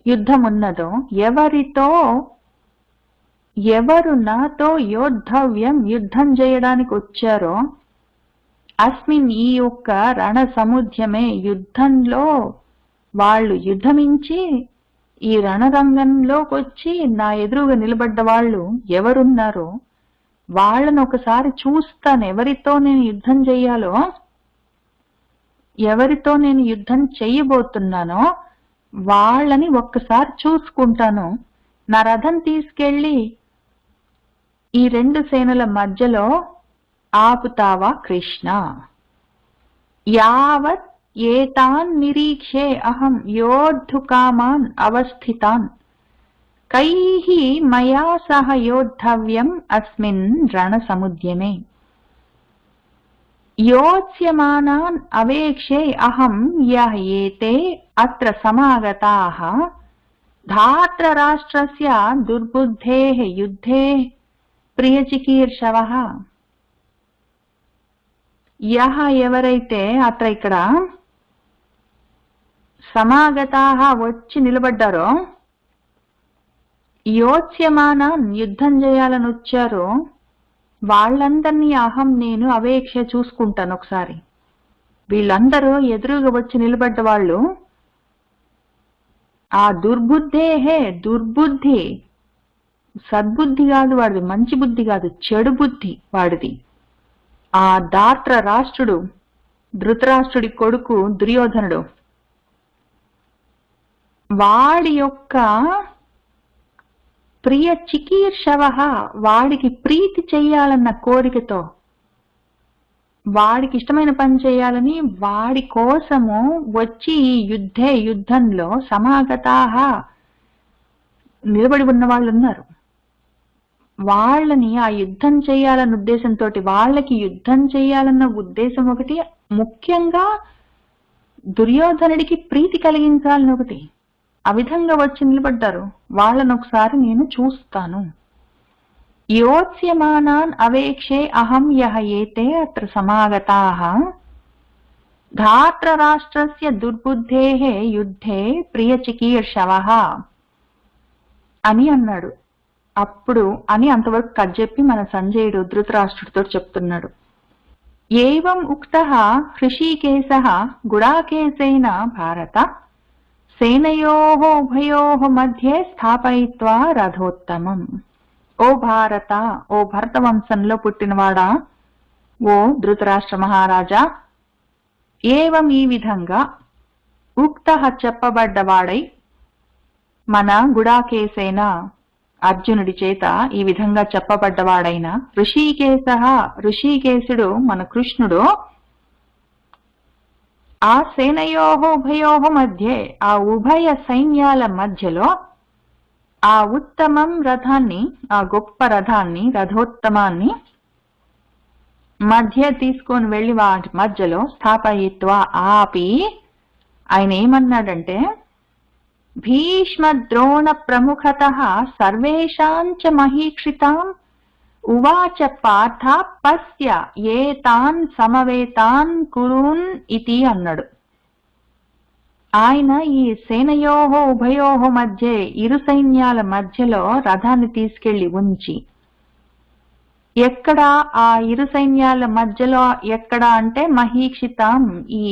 యుద్ధమున్నదో, ఎవరితో, ఎవరు నాతో యోద్ధవ్యం యుద్ధం చేయడానికి వచ్చారో, అస్మిన్, ఈ యొక్క రణ సముద్యమే, యుద్ధంలో వాళ్ళు యుద్ధమించి ఈ రణరంగంలోకి వచ్చి నా ఎదురుగా నిలబడ్డ వాళ్ళు ఎవరున్నారో వాళ్ళను ఒకసారి చూస్తాను. ఎవరితో నేను యుద్ధం చెయ్యాలో, ఎవరితో నేను యుద్ధం చెయ్యబోతున్నానో వాళ్ళని ఒక్కసారి చూసుకుంటాను. నా రథం తీసుకెళ్లి ఈ రెండు సేనల మధ్యలో ఆపుతావా కృష్ణ? యావత్ ఏతాన్ నిరీక్షే అహం యోద్ధు కామాన్ అవస్థితాన్ కైః మయా సహ యోద్ధవ్యం అస్మిన్ రణసముద్యమే. యోత్స్యమానాన్ అవేక్షే అహం యః ఏతే అత్ర సమాగతాః ధాత్రరాష్ట్రస్య దుర్బుద్ధేః యుద్ధే ప్రియచికీర్షవః. యః, ఎవరైతే, అత్ర ఇక్కడ సమాగతాః వచ్చి నిలబడ్డారో, యోత్స్యమానాన్ యుద్ధం చేయాలని వచ్చారో వాళ్ళందరినీ అహం నేను అవేక్ష చూసుకుంటాను. ఒకసారి వీళ్ళందరూ ఎదురుగా వచ్చి నిలబడ్డ వాళ్ళు, ఆ దుర్బుద్ధేహే, దుర్బుద్ధి, సద్బుద్ధి కాదు వాడిది, మంచి బుద్ధి కాదు, చెడు బుద్ధి వాడిది. ఆ దాత్ర రాష్ట్రుడు, ధృతరాష్ట్రుడి కొడుకు దుర్యోధనుడు, వాడి యొక్క ప్రియ చికీర్షవ, వాడికి ప్రీతి చెయ్యాలన్న కోరికతో, వాడికి ఇష్టమైన పని చేయాలని వాడి కోసము వచ్చి ఈ యుద్ధంలో సమాగతాహ నిలబడి ఉన్న వాళ్ళు ఉన్నారు. వాళ్ళని ఆ యుద్ధం చేయాలన్న ఉద్దేశంతో, వాళ్ళకి యుద్ధం చేయాలన్న ఉద్దేశం ఒకటి, ముఖ్యంగా దుర్యోధనుడికి ప్రీతి కలిగించాలని ఒకటి. ఆ విధంగా వచ్చి నిలబడ్డారు. వాళ్ళను ఒకసారి నేను చూస్తాను. యోత్స్యమానాన్ అవేక్షే అహం యహ ఏతే అత్ర సమాగతాః ధాత్రరాష్ట్రస్య దుర్బుద్ధేః యుద్ధే ప్రియచికీర్షవః అని అన్నాడు. అప్పుడు అని అంతవరకు కట్ చెప్పి మన సంజయుడు ధృతరాష్ట్రుడితో చెప్తున్నాడు. ఏవం ఉక్తః హృషీకేశః గుడాకేశేన భారత సేనయోః ఉభయోః మధ్యే స్థాపయిత్వా రథోత్తమం. ఓ భారత, ఓ భరత వంశంలో పుట్టినవాడా, ఓ ధృతరాష్ట్ర మహారాజా, ఏవం ఈ విధంగా, ఉక్తః చెప్పబడ్డవాడై, మన గుడాకేశైన అర్జునుడి చేత ఈ విధంగా చెప్పబడ్డవాడైన ఋషికేశః, ఋషికేశుడు మన కృష్ణుడు, ఆ సేనయోః ఉభయోః మధ్యే, ఆ ఉభయ సైన్యాల మధ్యలో ఆ ఉత్తమం రథాన్ని, ఆ గొప్ప రథాన్ని, రథోత్తమాన్ని మధ్య తీసుకొని వెళ్లి వాటి మధ్యలో స్థాపయిత్వా ఆపి ఆయన ఏమన్నాడంటే, భీష్మ ద్రోణ ప్రముఖతః సర్వేషాంచ మహీక్షితాం ఉవాచ పార్థ పశ్య ఏతాన్ సమవేతాన్ కురున్ ఇతి అన్నాడు. ఆయన ఈ సేనయోః ఉభయోః మధ్య, ఇరు సైన్యాల మధ్యలో రథాన్ని తీసుకెళ్లి ఉంచి, ఎక్కడ ఆ ఇరు సైన్యాల మధ్యలో, ఎక్కడ అంటే మహీక్షితాం, ఈ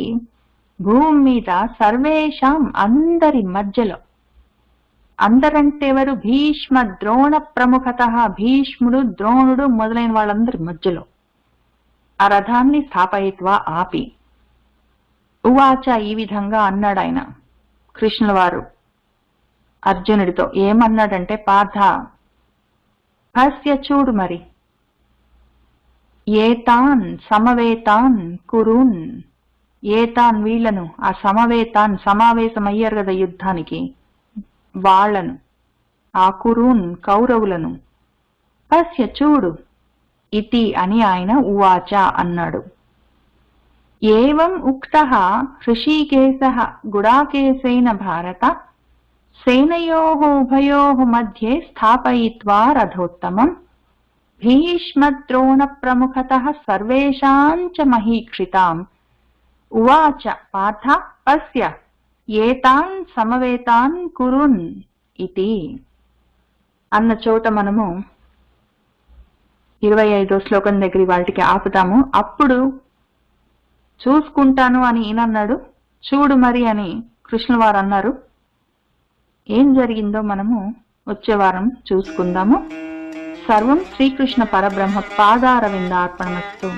భూమి మీద, సర్వేషాం అందరి మధ్యలో, అందరంటే ఎవరు, భీష్మ ద్రోణ ప్రముఖతః, భీష్ముడు ద్రోణుడు మొదలైన వాళ్ళందరి మధ్యలో ఆ రథాన్ని స్థాపయిత్వా ఆపి, ఉవాచ ఈ విధంగా అన్నాడు ఆయన కృష్ణుల వారు అర్జునుడితో. ఏమన్నాడంటే, పార్థ పశ్య చూడు మరి, ఏతాన్ సమవేతాన్ కురున్, ఏతాన్ వీళ్లను, ఆ సమవేతాన్ సమావేశమయ్యారు కదా యుద్ధానికి, వాళ్లను, ఆ కురున్ కౌరవులను, పశ్య చూడు, ఇతి అని ఆయన ఉవాచ అన్నాడు. ఏవం ఉక్తః హృషీకేశః గుడాకేశేన భారత సేనయోః ఉభయోః మధ్యే స్థాపయిత్వా రథోత్తమం భీష్మ ద్రోణ ప్రముఖతః సర్వేషాంచ మహీక్షితాం ఉవాచ పార్థ పశ్య ఏతాన్ సమవేతాన్ కురున్ ఇతి అన్న చోట మనము 25వ శ్లోకం దగ్గర వాటికి ఆపుతాము. అప్పుడు చూసుకుంటాను అని ఈయనన్నాడు, చూడు మరి అని కృష్ణుల వారు అన్నారు. ఏం జరిగిందో మనము వచ్చే వారం చూసుకుందాము. సర్వం శ్రీకృష్ణ పరబ్రహ్మ పాదారవిందార్పణమస్తు.